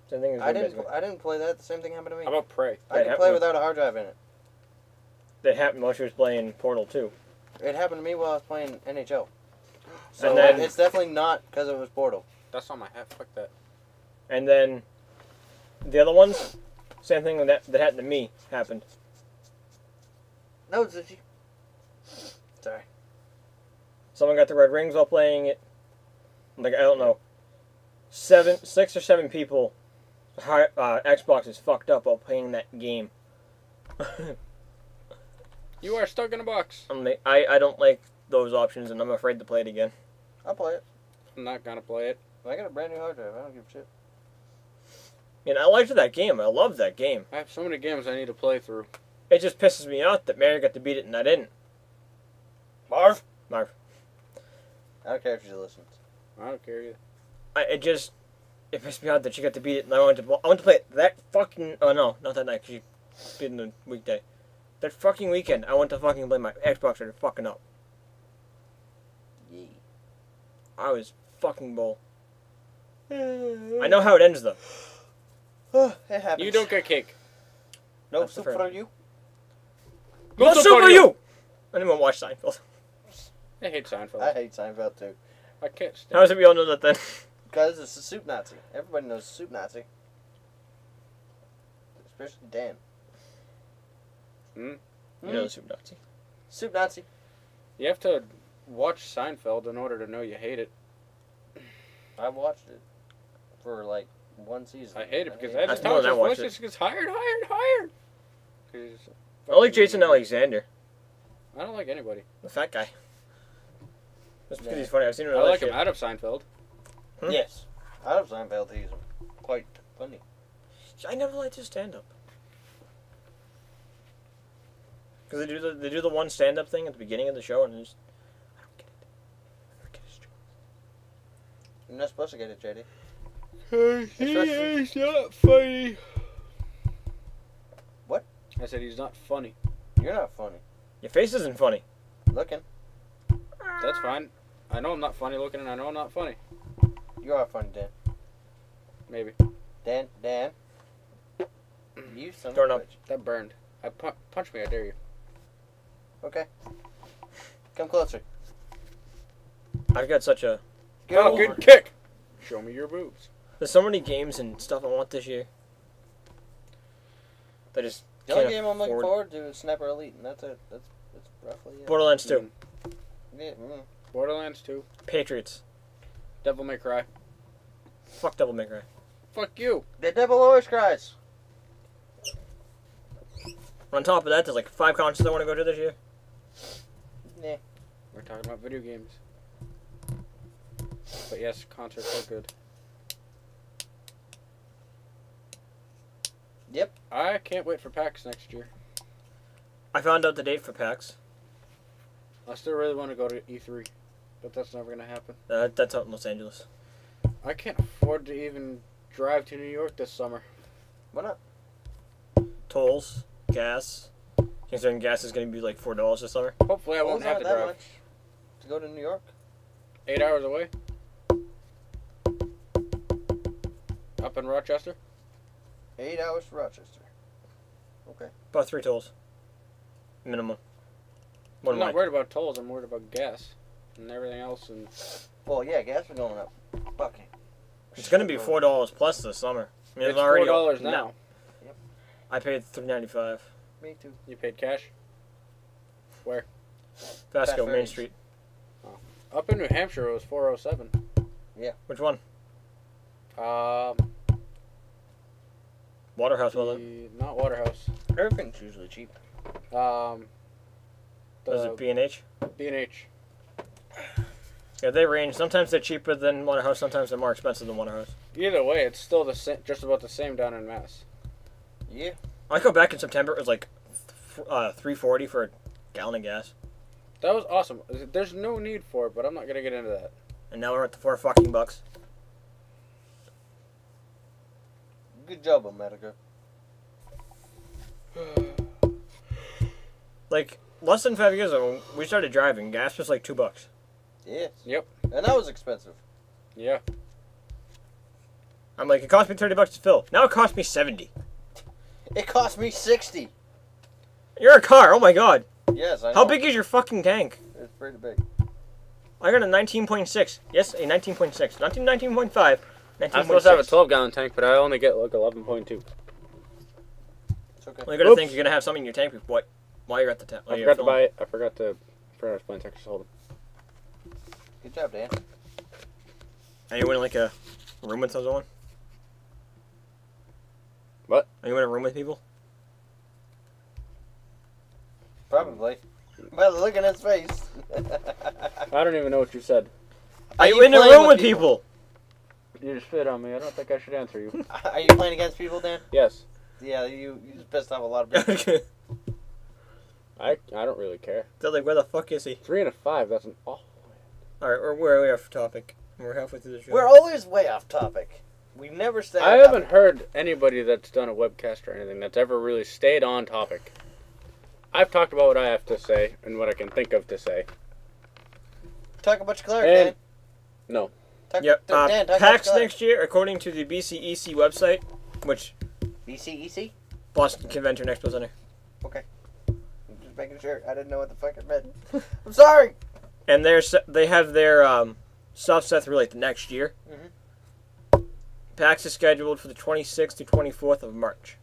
Same thing as I Doom, didn't. basically. I didn't play that. The same thing happened to me. How about Prey? I could That play happened- without a hard drive in it. That happened while she was playing Portal 2. It happened to me while I was playing NHL. So And then- it's definitely not because it was Portal. That's on my hat. Fuck that. And then the other ones, same thing that happened to me happened. No, Zuchi. Sorry. Someone got the red rings while playing it. Like, I don't know. 6 or 7 people Xbox is fucked up while playing that game. You are stuck in a box. I don't like those options and I'm afraid to play it again. I'll play it. I'm not gonna play it. I got a brand new hard drive. I don't give a shit. And I liked that game. I loved that game. I have so many games I need to play through. It just pisses me off that Mary got to beat it and I didn't. Marv. Marv. I don't care if she listens. I don't care either. It pissed me off that she got to beat it and I wanted to play it that fucking... Oh no, not that night, 'cause she beat it in the weekday. That fucking weekend, I went to fucking play my Xbox started fucking up. Yeah. I was fucking bull. I know how it ends though. It happens. You don't get cake. No That's the soup first. for you. No soup for you! I didn't want to watch Seinfeld. I hate Seinfeld. I hate Seinfeld too. I can't stand How is it we all know that then? Because it's a soup Nazi. Everybody knows a soup Nazi. Especially Dan. Hmm? You know the Soup Nazi. Soup Nazi. You have to watch Seinfeld in order to know you hate it. I watched it for like one season. I hate it because That's Ed's more than I voice watched it. just gets higher and higher and higher. 'Cause I like Jason Alexander, I don't like anybody. the fat guy. Just because Yeah. he's funny. I've seen him in I other like shit. him out of Seinfeld. Hmm? Yes. Out of Seinfeld, he's quite funny. I never liked his stand-up. Because they do the one stand-up thing at the beginning of the show, and it's just, I don't get it. I don't get his joke. You're not supposed to get it, JD. He's not funny. What? I said he's not funny. You're not funny. Your face isn't funny. Looking. That's fine. I know I'm not funny looking, and I know I'm not funny. You are funny, Dan. Maybe. Dan. You son Turn of a up. bitch. That burned. Punch me, I dare you. Okay. Come closer. I've got such a... Go. Oh, good kick! Show me your boobs. There's so many games and stuff I want this year. That just The can't only game I'm looking afford. forward to is Sniper Elite, and that's it. That's roughly it. Borderlands 2. Yeah, Borderlands 2. Patriots. Devil May Cry. Fuck Devil May Cry. Fuck you. The devil always cries. On top of that, there's like 5 concerts I want to go to this year. We're talking about video games. But yes, concerts are good. Yep. I can't wait for PAX next year. I found out the date for PAX. I still really want to go to E3, but that's never going to happen. That's out in Los Angeles. I can't afford to even drive to New York this summer. Why not? Tolls, gas. Considering gas is going to be like $4 this summer. Hopefully I won't have to that drive. much to go to New York. 8 hours away. Up in Rochester. 8 hours to Rochester. Okay. About 3 tolls. Minimum. One I'm not line. worried about tolls. I'm worried about gas and everything else. And Well, yeah, gas is going up. Fucking. It's going to be $4 plus this summer. I mean, it's already $4 now. I paid $3.95. Me too. You paid cash? Where? Vasco, Main Ferries. Street. Up in New Hampshire, it was $4.07. Which one? Um, Waterhouse, wasn't not Waterhouse. Everything's usually cheap. Was it B&H? B&H. Yeah, they range. Sometimes they're cheaper than Waterhouse. Sometimes they're more expensive than Waterhouse. Either way, it's still the same, just about the same down in Mass. Yeah. I go back in September. It was like $3.40 for a gallon of gas, That was awesome. There's no need for it, but I'm not gonna get into that. and now we're at the $4 Good job, America. Like less than 5 years ago, when we started driving. Gas was like $2. Yes. Yep. And that was expensive. Yeah. I'm like, it cost me $30 to fill. Now it costs me $70. It cost me 60. You're a car. Oh my god. Yes, I know. How big is your fucking tank? It's pretty big. I got a 19.6. Yes, a 19.6. Not 19.5. 19.6. I'm supposed to have a 12-gallon tank, but I only get like 11.2. It's okay. Well, you gotta Oops. think you're gonna have something in your tank while you're at the tank. I forgot to buy it. I forgot to plant Texas Hold'em. Good job, Dan. Are you in like a room with someone? What? Are you in a room with people? Probably. By the look in his face. I don't even know what you said. Are you in a playing room with people? You just spit on me. I don't think I should answer you. Are you playing against people, Dan? Yes. Yeah, you just pissed off a lot of people. Okay. I don't really care. They're like, where the fuck is he? 3 and a 5. That's an awful. Alright, we're way off topic. We're halfway through the show. We're always way off topic. We never stay I on haven't topic. heard anybody that's done a webcast or anything that's ever really stayed on topic. I've talked about what I have to say and what I can think of to say. Talk about your cleric, And- Dan. No. Talk, Yep. Dan, talk about PAX your cleric. next year, according to the BCEC website, which BCEC? Boston Convention Expo Center, Okay. I'm just making sure. I didn't know what the fuck it meant. I'm sorry! and they have their stuff set through like the next year. Mhm. PAX is scheduled for the 26th to 24th of March.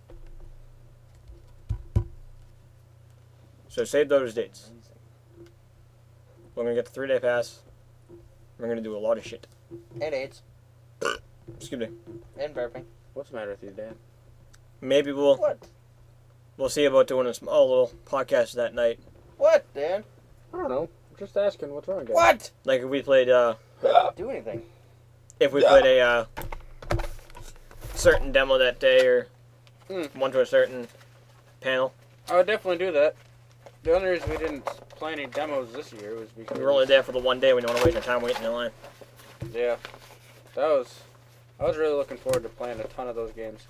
So save those dates. We're gonna get the 3-day pass. We're gonna do a lot of shit. And AIDS. Excuse me. And burping. What's the matter with you, Dan? Maybe we'll What? see about doing a small little podcast that night. What, Dan? I don't know. I'm just asking what's wrong, guys. What? Like if we played Do anything. a certain demo that day or Mm. one to a certain panel. I would definitely do that. The only reason we didn't play any demos this year was because We were only there for the one day. We don't want to waste our time waiting in line. yeah, I was really looking forward to playing a ton of those games.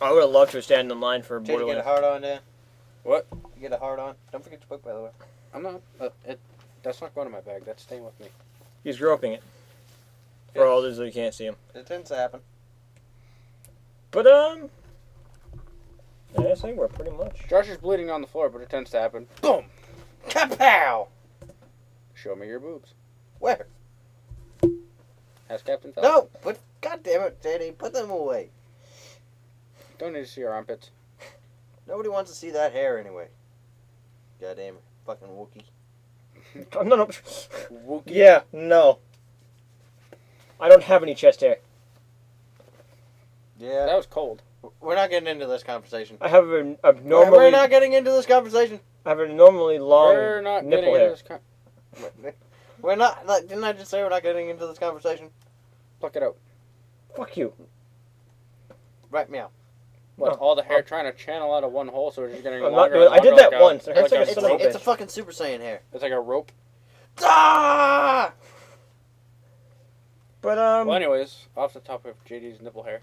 I would have loved to have stayed in line for Did you get a Borderlands. hard on, Dan? What? You get a hard on? Don't forget your book, by the way. I'm not. That's not going in my bag. That's staying with me. He's groping it. For all those that you can't see him. It tends to happen. But I think we're pretty much. Josh is bleeding on the floor, but it tends to happen. Boom! Kapow! Show me your boobs. Where? Ask Captain Falcon. No, but God damn it, JD, put them away. Don't need to see your armpits. Nobody wants to see that hair anyway. God damn it, fucking Wookie. No. Wookie. Yeah, no. I don't have any chest hair. Yeah. That was cold. We're not getting into this conversation. I have We're abnormally. not getting into this conversation. I have a normally long We're not nipple getting hair. into this. We're not. Like, didn't I just say we're not getting into this conversation? Pluck it out. Fuck you. Right, meow. What? No. All the hair trying to channel out of one hole, so it's just getting I'm not longer. doing- and I did longer, that like once. A, It hurts like like a a son of a rope. bitch. It's a fucking Super Saiyan hair. It's like a rope. Ah! But Well, anyways, off the top of JD's nipple hair,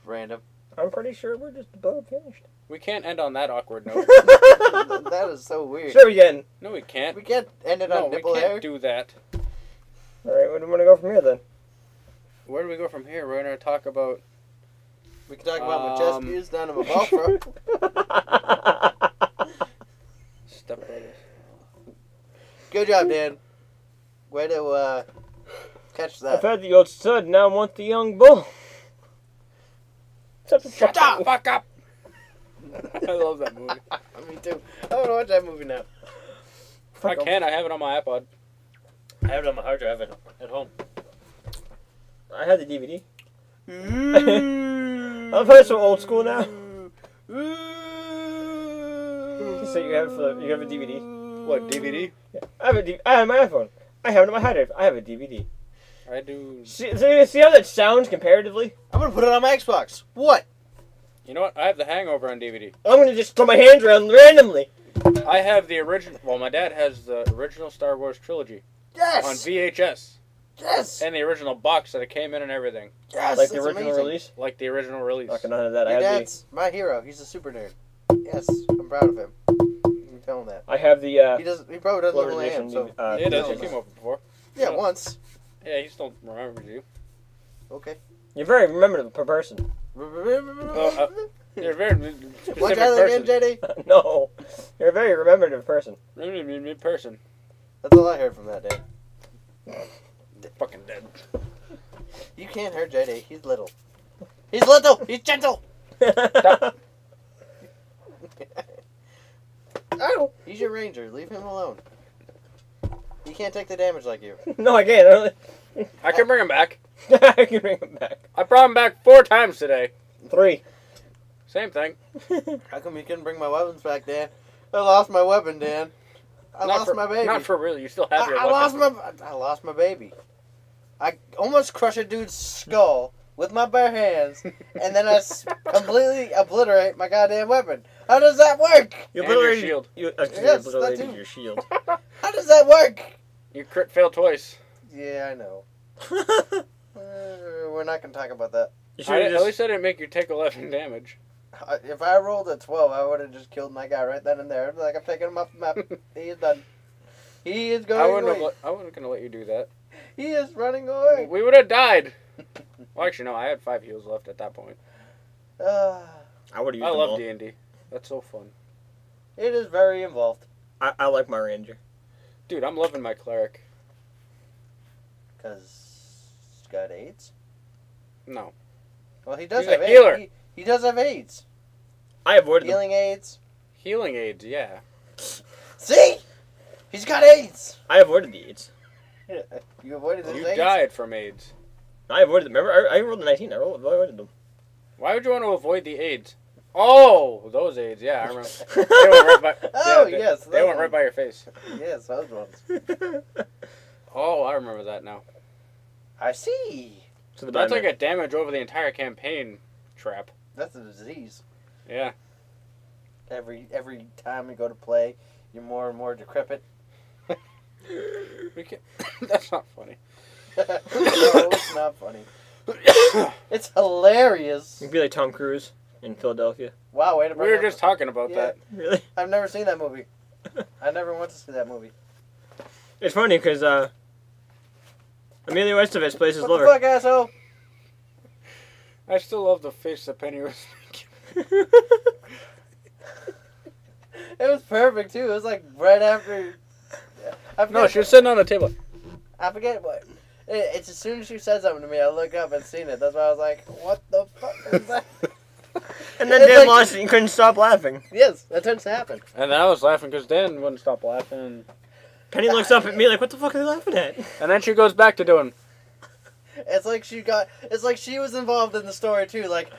Random. I'm pretty sure we're just about finished. we can't end on that awkward note. That is so weird. Sure, again. No, we can't. We can't end it No, on we nipple can't hair. do that. All right, where do we want to go from here then? Where do we go from here? We're gonna talk about. We can talk about my chest views down to my ball throat. Step Brothers. Good job, Dan. Way to catch I've that. had the old stud, now I want the young bull. Shut the fuck up! I love that movie. Me too. I want to watch that movie now. I can. I have it on my iPod. I have it on my hard drive at home. I had the DVD. I'm probably so old school now. So you have a DVD? What, DVD? Yeah. I have my iPhone. I have it on my hard drive. I have a DVD. I do. See how that sounds comparatively? I'm gonna put it on my Xbox. What? You know what? I have The Hangover on DVD. I'm gonna just throw my hands around randomly. I have the original. Well, my dad has the original Star Wars trilogy Yes. on VHS Yes. and the original box that it came in and everything, Yes. Like the that's original amazing. release? like the original release. Okay, none of that. Your I have dad's my hero. He's a super nerd. Yes, I'm proud of him. You can tell him that. I have the He probably doesn't know who I am. polarization. So Yeah, it does. no, He came over before. yeah, once. Yeah, he still remembers you. Okay. You're very remembered per person. You're a very specific What's that again, person. JD? No, you're a very remembered person. Person. That's all I heard from that day. Fucking dead. You can't hurt JD. He's little. He's little. He's gentle. Oh, he's your ranger. Leave him alone. He can't take the damage like you. No, I can't. I can bring him back. I can bring him back. I brought him back 4 times today. 3. Same thing. How come you couldn't bring my weapons back, Dan? I lost my weapon, Dan. I lost my baby. Not for real. You still have your I lost my baby. I almost crushed a dude's skull with my bare hands, and then I completely obliterate my goddamn weapon. How does that work? You And your obliterated shield. You Yes, obliterated that too. your shield. How does that work? You crit fail twice. Yeah, I know. We're not gonna talk about that. You At should just. least I didn't make you take 11 damage. If I rolled a 12, I would have just killed my guy right then and there. Like, I'm taking him off the map. He is done. He is going away. I wasn't gonna let you do that. He is running away. We would have died. Well, actually, no. I had 5 heals left at that point. I would have used I them love all. D&D. That's so fun, It is very involved. I like my ranger. dude. I'm loving my cleric. Because he's got AIDS? No, Well, he does He's a have AIDS. healer. He does have AIDS. I avoided them. Healing AIDS. healing aids. Yeah. See? He's got AIDS. I avoided the AIDS. You avoided his You AIDS? died from AIDS. I avoided them. Remember, I rolled a 19. I avoided them. Why would you want to avoid the AIDS? Oh, those AIDS. Yeah, I remember. They went right by. Oh, yeah, yes. They went right by your face. Yes, those ones. Oh, I remember that now. I see. So the That's Batman. like a damage over the entire campaign trap. That's a disease. Yeah. Every time you go to play, you're more and more decrepit. We can. That's not funny. No, it's not funny. It's hilarious. You'd be like Tom Cruise in Philadelphia. Wow, way to We bring were up- just talking about Yeah. that. Really? I've never seen that movie. I never want to see that movie. It's funny because Emilio Estevez plays his What the lover. fuck, asshole? I still love the face that Penny was making. It was perfect too. It was like right after. I forget, No, she was sitting on the table. I forget what. It's as soon as you said something to me, I look up and seen it. That's why I was like, what the fuck is that? And then It's Dan like- lost it and couldn't stop laughing. Yes, that tends to happen. And then I was laughing because Dan wouldn't stop laughing. Penny looks up at me like, what the fuck are they laughing at? And then she goes back to doing. It's like she was involved in the story too. Like,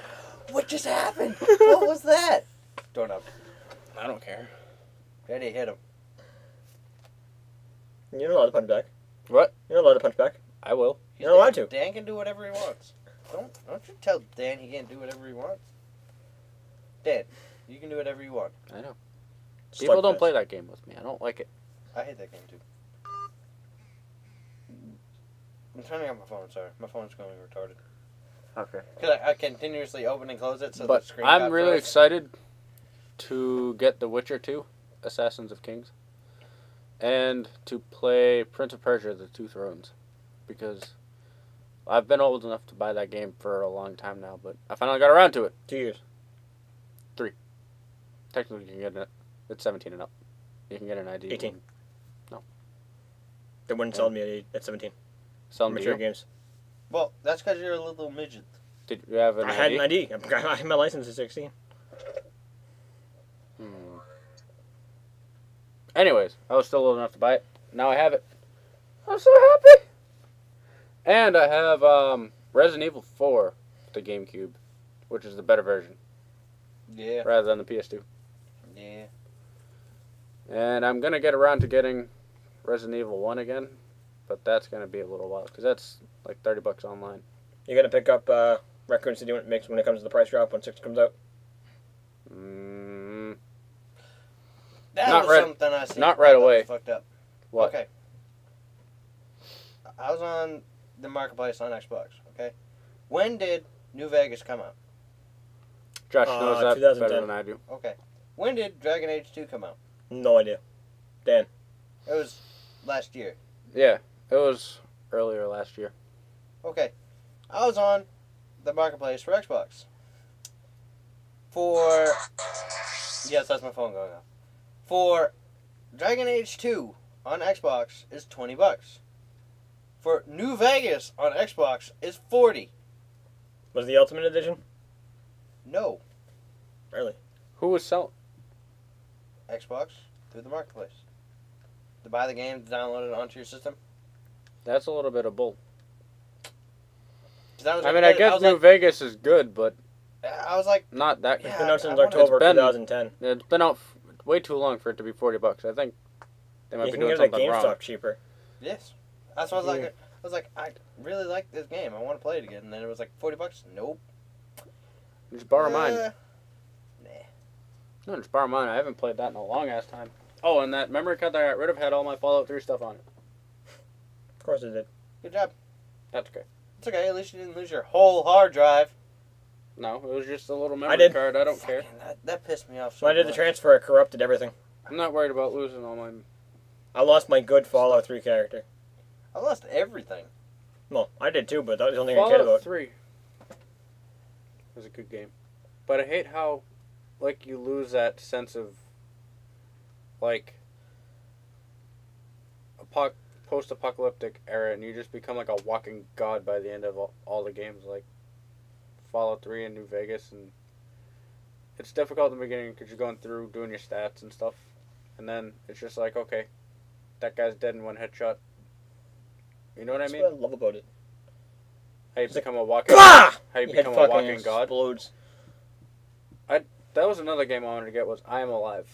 what just happened? What was that? Doorknob. I don't care. Ready, hit him. You're not allowed to punch back. What? You're not allowed to punch back. I will. You're not allowed to. Dan can do whatever he wants. Don't you tell Dan he can't do whatever he wants. Dan, you can do whatever you want. I know. Just People like don't this. play that game with me. I don't like it. I hate that game too. I'm turning on my phone. Sorry, my phone's going retarded. Okay. Cause I continuously open and close it, so the But screen. I'm got really froze. excited to get The Witcher 2, Assassins of Kings, and to play Prince of Persia: The Two Thrones, because I've been old enough to buy that game for a long time now, but I finally got around to it. 2 years. Technically, you can get it. It's 17 and up. You can get an ID. 18. No. They wouldn't sell me at 17. Selling to Mature you. games. Well, that's because you're a little midget. Did you have an I ID? had an ID. I had my license at 16. Anyways, I was still old enough to buy it. Now I have it. I'm so happy. And I have Resident Evil 4, the GameCube, which is the better version, Yeah. rather than the PS2. Yeah. And I'm going to get around to getting Resident Evil 1 again, but that's going to be a little while, because that's like $30 online. You're going to pick up Raccoon City when it comes to the price drop when 6 comes out? That Not was right- something I seen. not right that was away. Fucked up. What? Okay. I was on the marketplace on Xbox. Okay. When did New Vegas come out? Josh knows that 2010. better than I do. Okay. When did Dragon Age 2 come out? No idea. Dan. It was last year. Yeah, it was earlier last year. Okay. I was on the marketplace for Xbox. For... Yes, that's my phone going off. For Dragon Age 2 on Xbox is $20. For New Vegas on Xbox is $40. Was the Ultimate Edition? No. Really? Who was selling? Xbox through the marketplace. To buy the game, to download it onto your system. That's a little bit of bull. 'Cause that was I like- mean, I guess was New like, Vegas is good, but I was like, not that good. Yeah, It's been out since I wanted- October It's been- 2010. It's been out way too long for it to be $40. I think they might You be can doing get it at something GameStop wrong. cheaper. yes. That's what I was like, I really like this game. I want to play it again. And then it was like $40. Nope. Just borrow mine. Nah. No, just borrow mine. I haven't played that in a long ass time. Oh, and that memory card that I got rid of had all my Fallout 3 stuff on it. Of course it did. Good job. That's okay. It's okay. At least you didn't lose your whole hard drive. No, it was just a little memory did. card. I don't care. Fucking, that pissed me off so When I did the much. transfer, it corrupted everything. I'm not worried about losing all my... I lost my good Fallout 3 character. I lost everything. Well, I did too, but that was the only thing I cared Fallout about. 3 was a good game. But I hate how, like, you lose that sense of, like, post-apocalyptic era, and you just become like a walking god by the end of all the games, like Fallout 3 and New Vegas, and it's difficult in the beginning because you're going through doing your stats and stuff, and then it's just like, okay, that guy's dead in one headshot. You know what I That's mean? what I love about it. How you It's like, become a walking, Bah! how you Your head become a fucking walking god. explodes. That was another game I wanted to get, was I Am Alive,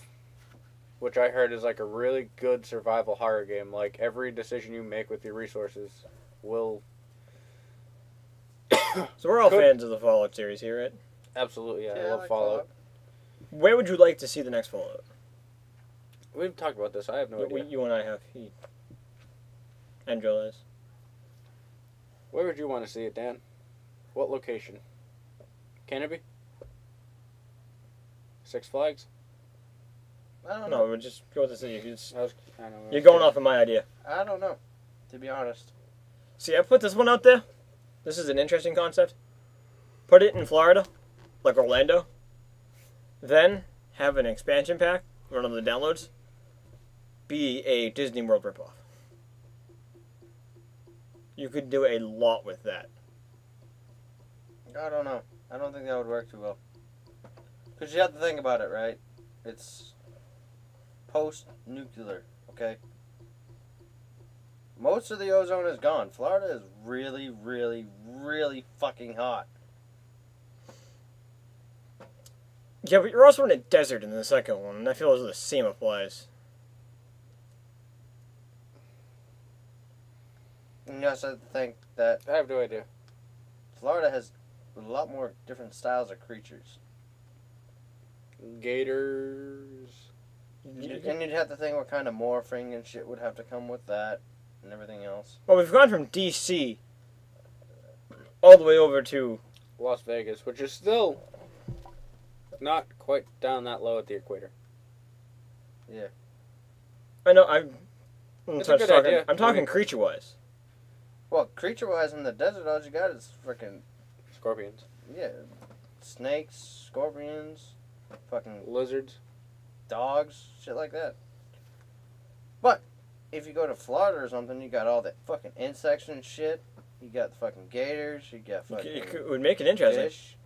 which I heard is like a really good survival horror game. Like, every decision you make with your resources will... So we're all Could- fans of the Fallout series here, right? Absolutely, yeah, I I love like Fallout. Where would you like to see the next Fallout? We've talked about this, I have no idea. You and I have. And Joelless. Where would you want to see it, Dan? What location? Can it be? Six Flags? I don't No, know. we'll just go with the city. I don't know. You're going off of my idea. I don't know. To be honest. See, I put this one out there. This is an interesting concept. Put it in Florida, like Orlando. Then have an expansion pack, run on the downloads. Be a Disney World ripoff. you could do a lot with that. I don't know. I don't think that would work too well. Because you have to think about it, right? It's post-nuclear, okay? Most of the ozone is gone. Florida is really, really, really fucking hot. Yeah, but you're also in a desert in the second one, and I feel as though the same applies. And you also have to think that I have no idea. Florida has a lot more different styles of creatures. Gators. And you'd have to think what kind of morphing and shit would have to come with that and everything else. Well, we've gone from D.C. all the way over to Las Vegas, which is still not quite down that low at the equator. Yeah. I know, It's a good idea. I'm talking creature-wise. Well, creature-wise in the desert, all you got is freaking, Scorpions. yeah, snakes, scorpions, fucking Lizards. dogs, shit like that. But if you go to Florida or something, you got all that fucking insects and shit. You got the fucking gators. You got fucking It would make it interesting. fish.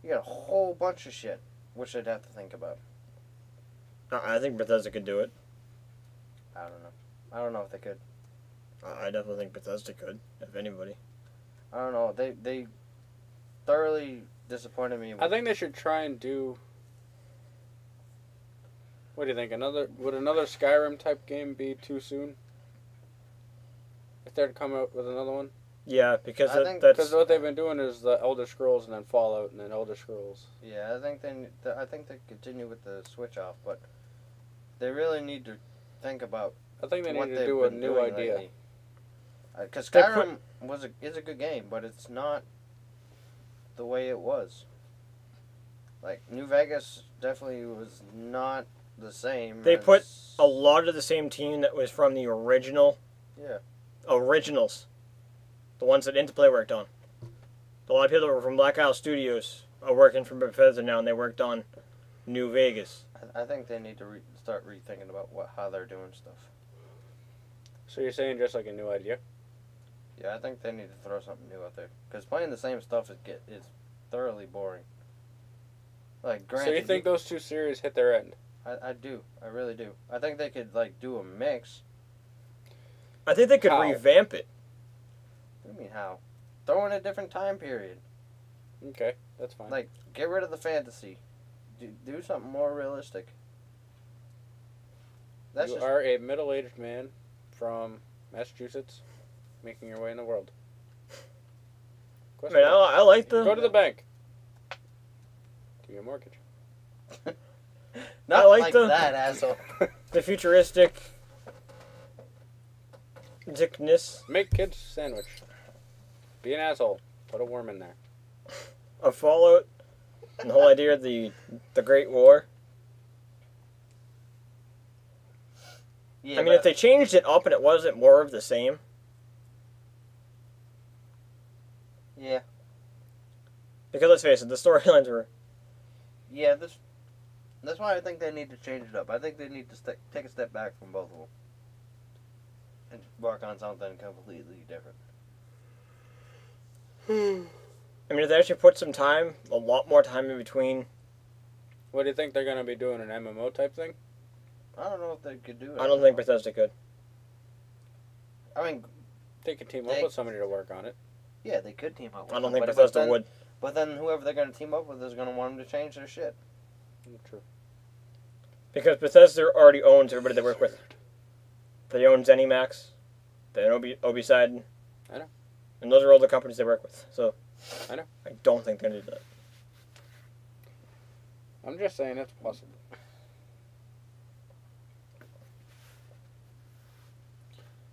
You got a whole bunch of shit, which I'd have to think about. I think Bethesda could do it. I don't know. I don't know if they could. I definitely think Bethesda could, if anybody. I don't know. They thoroughly disappointed me. I think they should try and do. What do you think? Would another Skyrim type game be too soon? If they'd come out with another one? Yeah, because I think- Because what they've been doing is the Elder Scrolls and then Fallout and then Elder Scrolls. Yeah, I think they continue with the switch off, but they really need to think about I think they what need to they've do a been new doing idea. Because They Skyrim is a good game, but it's not the way it was. Like New Vegas definitely was not the same. They as- put a lot of the same team that was from the original. Yeah. Originals. The ones that Interplay worked on. A lot of people that were from Black Isle Studios are working for Bethesda now, and they worked on New Vegas. I think they need to start rethinking about how they're doing stuff. So you're saying just like a new idea? Yeah, I think they need to throw something new out there. Because playing the same stuff is thoroughly boring. Like, granted, So you think those two series hit their end? I do. I really do. I think they could, like, do a mix. I think they could How? revamp it. What do you mean, how? Throw in a different time period. Okay, that's fine. Like, get rid of the fantasy. Do something more realistic. That's You just... are a middle-aged man from Massachusetts making your way in the world. I mean, I like the... Go to the bank. Give me a mortgage. Not I like like the- that, asshole. the futuristic... dickness Make kids sandwich. Be an asshole. Put a worm in there. of Fallout. And the whole idea of the Great War. Yeah, I mean, if they changed it up and it wasn't more of the same... Yeah. Because let's face it, the storylines were... Yeah, that's why I think they need to change it up. I think they need to take a step back from both of them. And work on something completely different. I mean, if they actually put some time, a lot more time in between... What do you think they're going to be doing? An MMO type thing? I don't know if they could do it. I don't think Bethesda could. I mean, They could team They- up with somebody to work on it. yeah, they could team up with I don't them, think but Bethesda then, would. But then whoever they're going to team up with is going to want them to change their shit. True. Because Bethesda already owns everybody they work with. They own ZeniMax. They own Obiside. I know. And those are all the companies they work with. So, I know. I don't think they're going to do that. I'm just saying it's possible.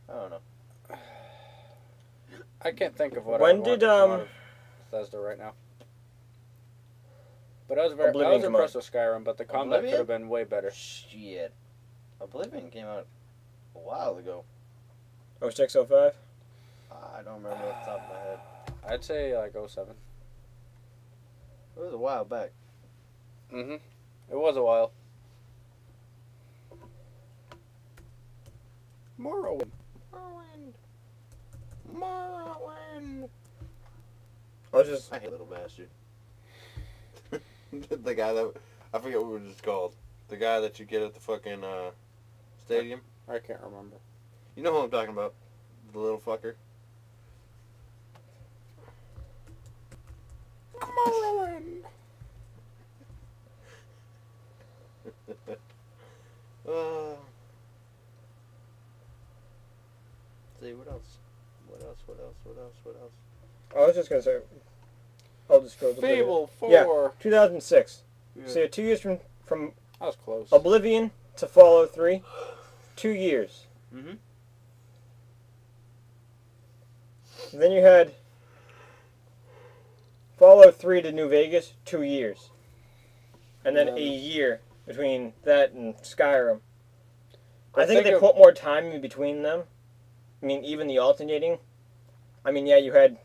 I don't know. I can't think of what When I would did, want to come out of Bethesda right now. But I was Oblivion come impressed with Skyrim, but the combat Oblivion? could have been way better. Shit. Oblivion came out a while ago. 0605? I don't remember off the top of my head. I'd say like 07. It was a while back. Mm-hmm. It was a while. Morrowind. Marlin. I hate little bastard. The guy that I forget what it was called. The guy that you get at the fucking stadium. I can't remember. You know who I'm talking about? The little fucker. Marlin. See what else? What else? I was just gonna say. I'll just go. Fable 4. Yeah, 2006. Yeah. So 2 years from That was close. Oblivion to Fallout 3. 2 years. Mm-hmm. And then you had Fallout 3 to New Vegas. 2 years. And then a year between that and Skyrim. I think they put more time in between them. I mean, even the alternating. I mean, yeah, you had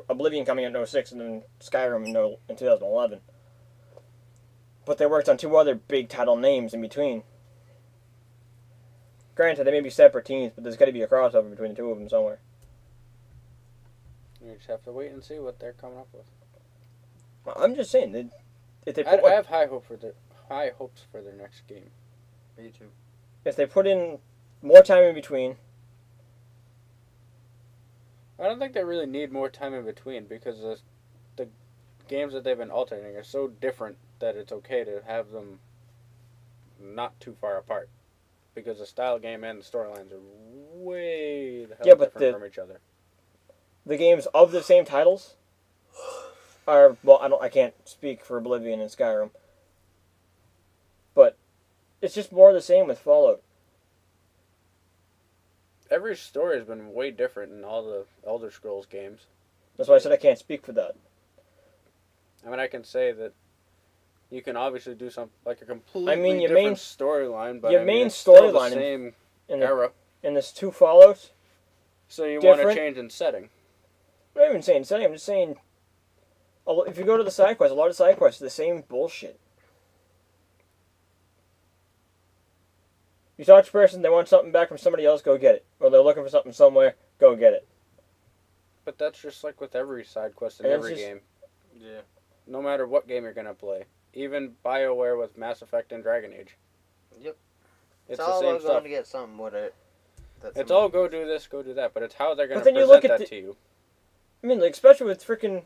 Oblivion coming out in 06 and then Skyrim in 2011. But they worked on 2 other big title names in between. Granted, they may be separate teams, but there's got to be a crossover between the 2 of them somewhere. You just have to wait and see what they're coming up with. Well, I'm just saying, if they I put have high hopes for their next game. Me too. if they put in more time in between. I don't think they really need more time in between because the games that they've been alternating are so different that it's okay to have them not too far apart. Because the style game and the storylines are way the hell different from each other. The games of the same titles are, well, I can't speak for Oblivion and Skyrim. But it's just more of the same with Fallout. Every story has been way different in all the Elder Scrolls games. That's why I said I can't speak for that. I mean, I can say that you can obviously do something like a completely different storyline, but your main storyline the same in era. In this 2 Fallouts. So you want to change in setting. I'm not even saying setting. I'm just saying, if you go to the side quests, a lot of side quests are the same bullshit. You talk to a person, they want something back from somebody else, go get it. Or they're looking for something somewhere, go get it. But that's just like with every side quest in every game. Yeah. No matter what game you're going to play. Even BioWare with Mass Effect and Dragon Age. Yep. It's the all same about going to get something with it. It's all go do this, go do that, but it's how they're going to then you present look at that to you. I mean, like, especially with freaking...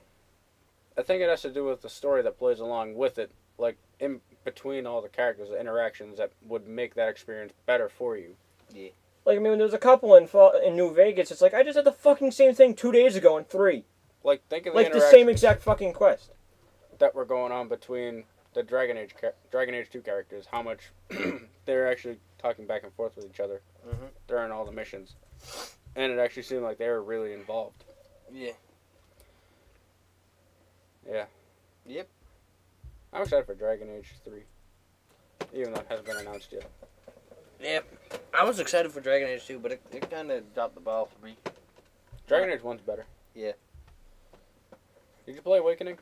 I think it has to do with the story that plays along with it. Like, in between all the characters, the interactions that would make that experience better for you. Yeah. Like, I mean, when there was a couple in New Vegas, it's like, I just had the fucking same thing 2 days ago in 3. Like, think of the like, the interactions same exact fucking quest. that were going on between the Dragon Age 2 characters. How much they're actually talking back and forth with each other during all the missions. And it actually seemed like they were really involved. Yeah. Yeah. Yep. I'm excited for Dragon Age 3. Even though it hasn't been announced yet. Yep. I was excited for Dragon Age 2, but it kind of dropped the ball for me. Dragon Age 1's better. Yeah. Did you play Awakening?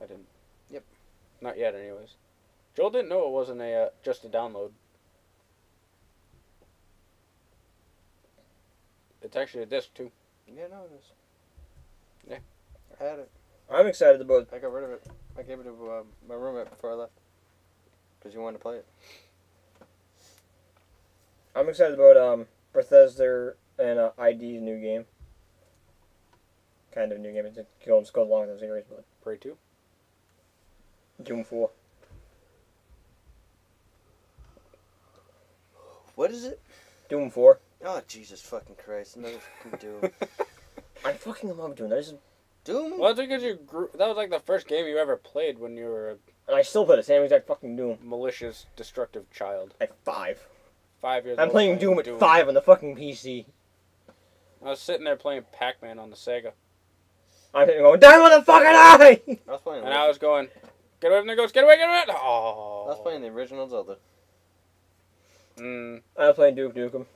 I didn't. Yep. Not yet, anyways. Joel didn't know it wasn't just a download. It's actually a disc, too. Yeah, no, it is. Yeah. I had it. I'm excited about... I got rid of it. I gave it to my roommate before I left. Because you wanted to play it. I'm excited about Bethesda and ID's new game. Kind of new game. It goes along with the series, but... Prey 2? Doom 4. What is it? Doom 4. Oh, Jesus fucking Christ. Another fucking Doom. I fucking love Doom. That is... Doom? Well, that's because that was like the first game you ever played when you were And I still play the same exact fucking Doom. a malicious, destructive child. At 5. 5 years I'm old. playing Doom at 5 on the fucking PC. I was sitting there playing Pac-Man on the Sega. I'm going, die motherfucker, die! I was playing And I was going, get away from the ghost, get away, get away! Oh. I was playing the original Zelda. I was playing Duke Nukem.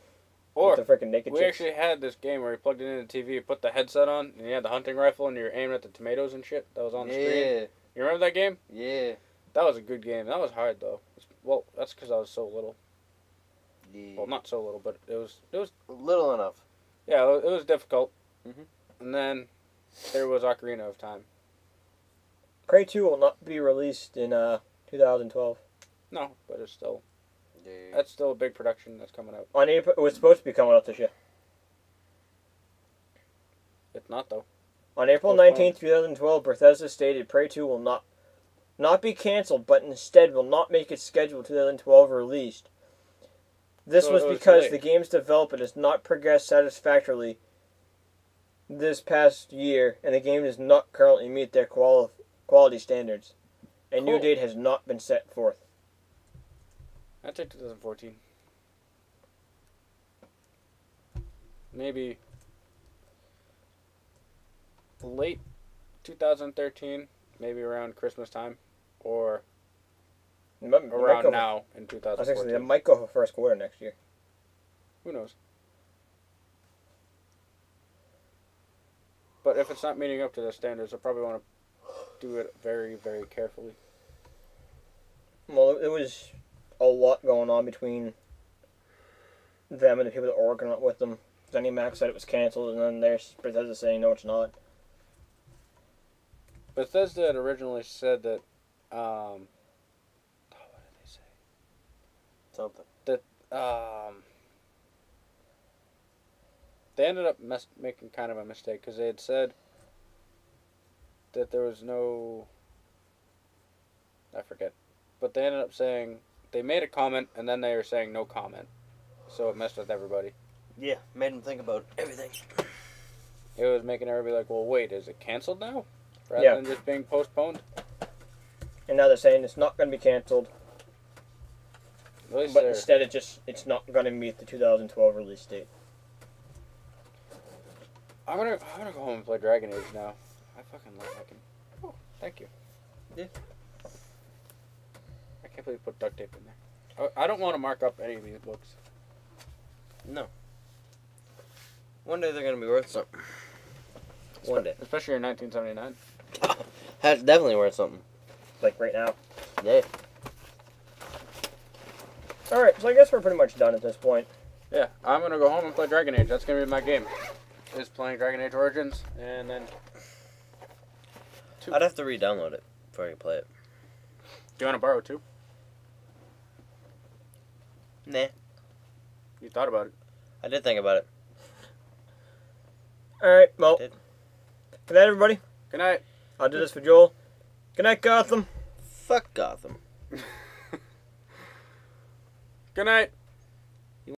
Or, with the freaking naked we chicks. actually had this game where you plugged it into the TV, you put the headset on, and you had the hunting rifle, and you were aiming at the tomatoes and shit that was on the screen. You remember that game? Yeah. That was a good game. That was hard, though. Well, that's because I was so little. Yeah. Well, not so little, but it was little enough. Yeah, it was difficult. Mhm. And then there was Ocarina of Time. Prey 2 will not be released in 2012. No, but it's still Yeah. that's still a big production that's coming out. On April, it was supposed to be coming out this year. It's not though. On April Postponed. 19th, 2012, Bethesda stated Prey 2 will not be canceled, but instead will not make its scheduled 2012 released. This So was it was because delayed. the game's development has not progressed satisfactorily this past year, and the game does not currently meet their quality standards. A new Cool. date has not been set forth. I'd say 2014. Maybe late 2013, maybe around Christmas time, or around now in I was going to say, 2014. it might go for first quarter next year. Who knows? But if it's not meeting up to the standards, I probably want to do it very, very carefully. Well, it was a lot going on between them and the people that were working on it with them. ZeniMax said it was canceled, and then there's Bethesda saying no, it's not. Bethesda had originally said that, what did they say? Something. They ended up making kind of a mistake because they had said that there was no, I forget, but they ended up saying they made a comment and then they were saying no comment, so it messed with everybody. Yeah, made him think about everything. It was making everybody like, well, wait, is it canceled now rather than just being postponed? And now they're saying it's not going to be canceled, At least but they're- instead it's not going to meet the 2012 release date. I'm gonna go home and play Dragon Age now. I fucking love that game. Oh, thank you. Yeah. I can't believe you put duct tape in there. I don't want to mark up any of these books. No. One day they're gonna be worth something. One day. Especially in 1979. That's definitely worth something. Like right now. Yeah. Alright, so I guess we're pretty much done at this point. Yeah, I'm gonna go home and play Dragon Age. That's gonna be my game. Is playing Dragon Age Origins, and then I'd have to re-download it before I can play it. do you want to borrow two? Nah. You thought about it. I did think about it. Alright, well, I did. good night, everybody. Good night. I'll do this for Joel. Good night, Gotham. Fuck Gotham. Good night.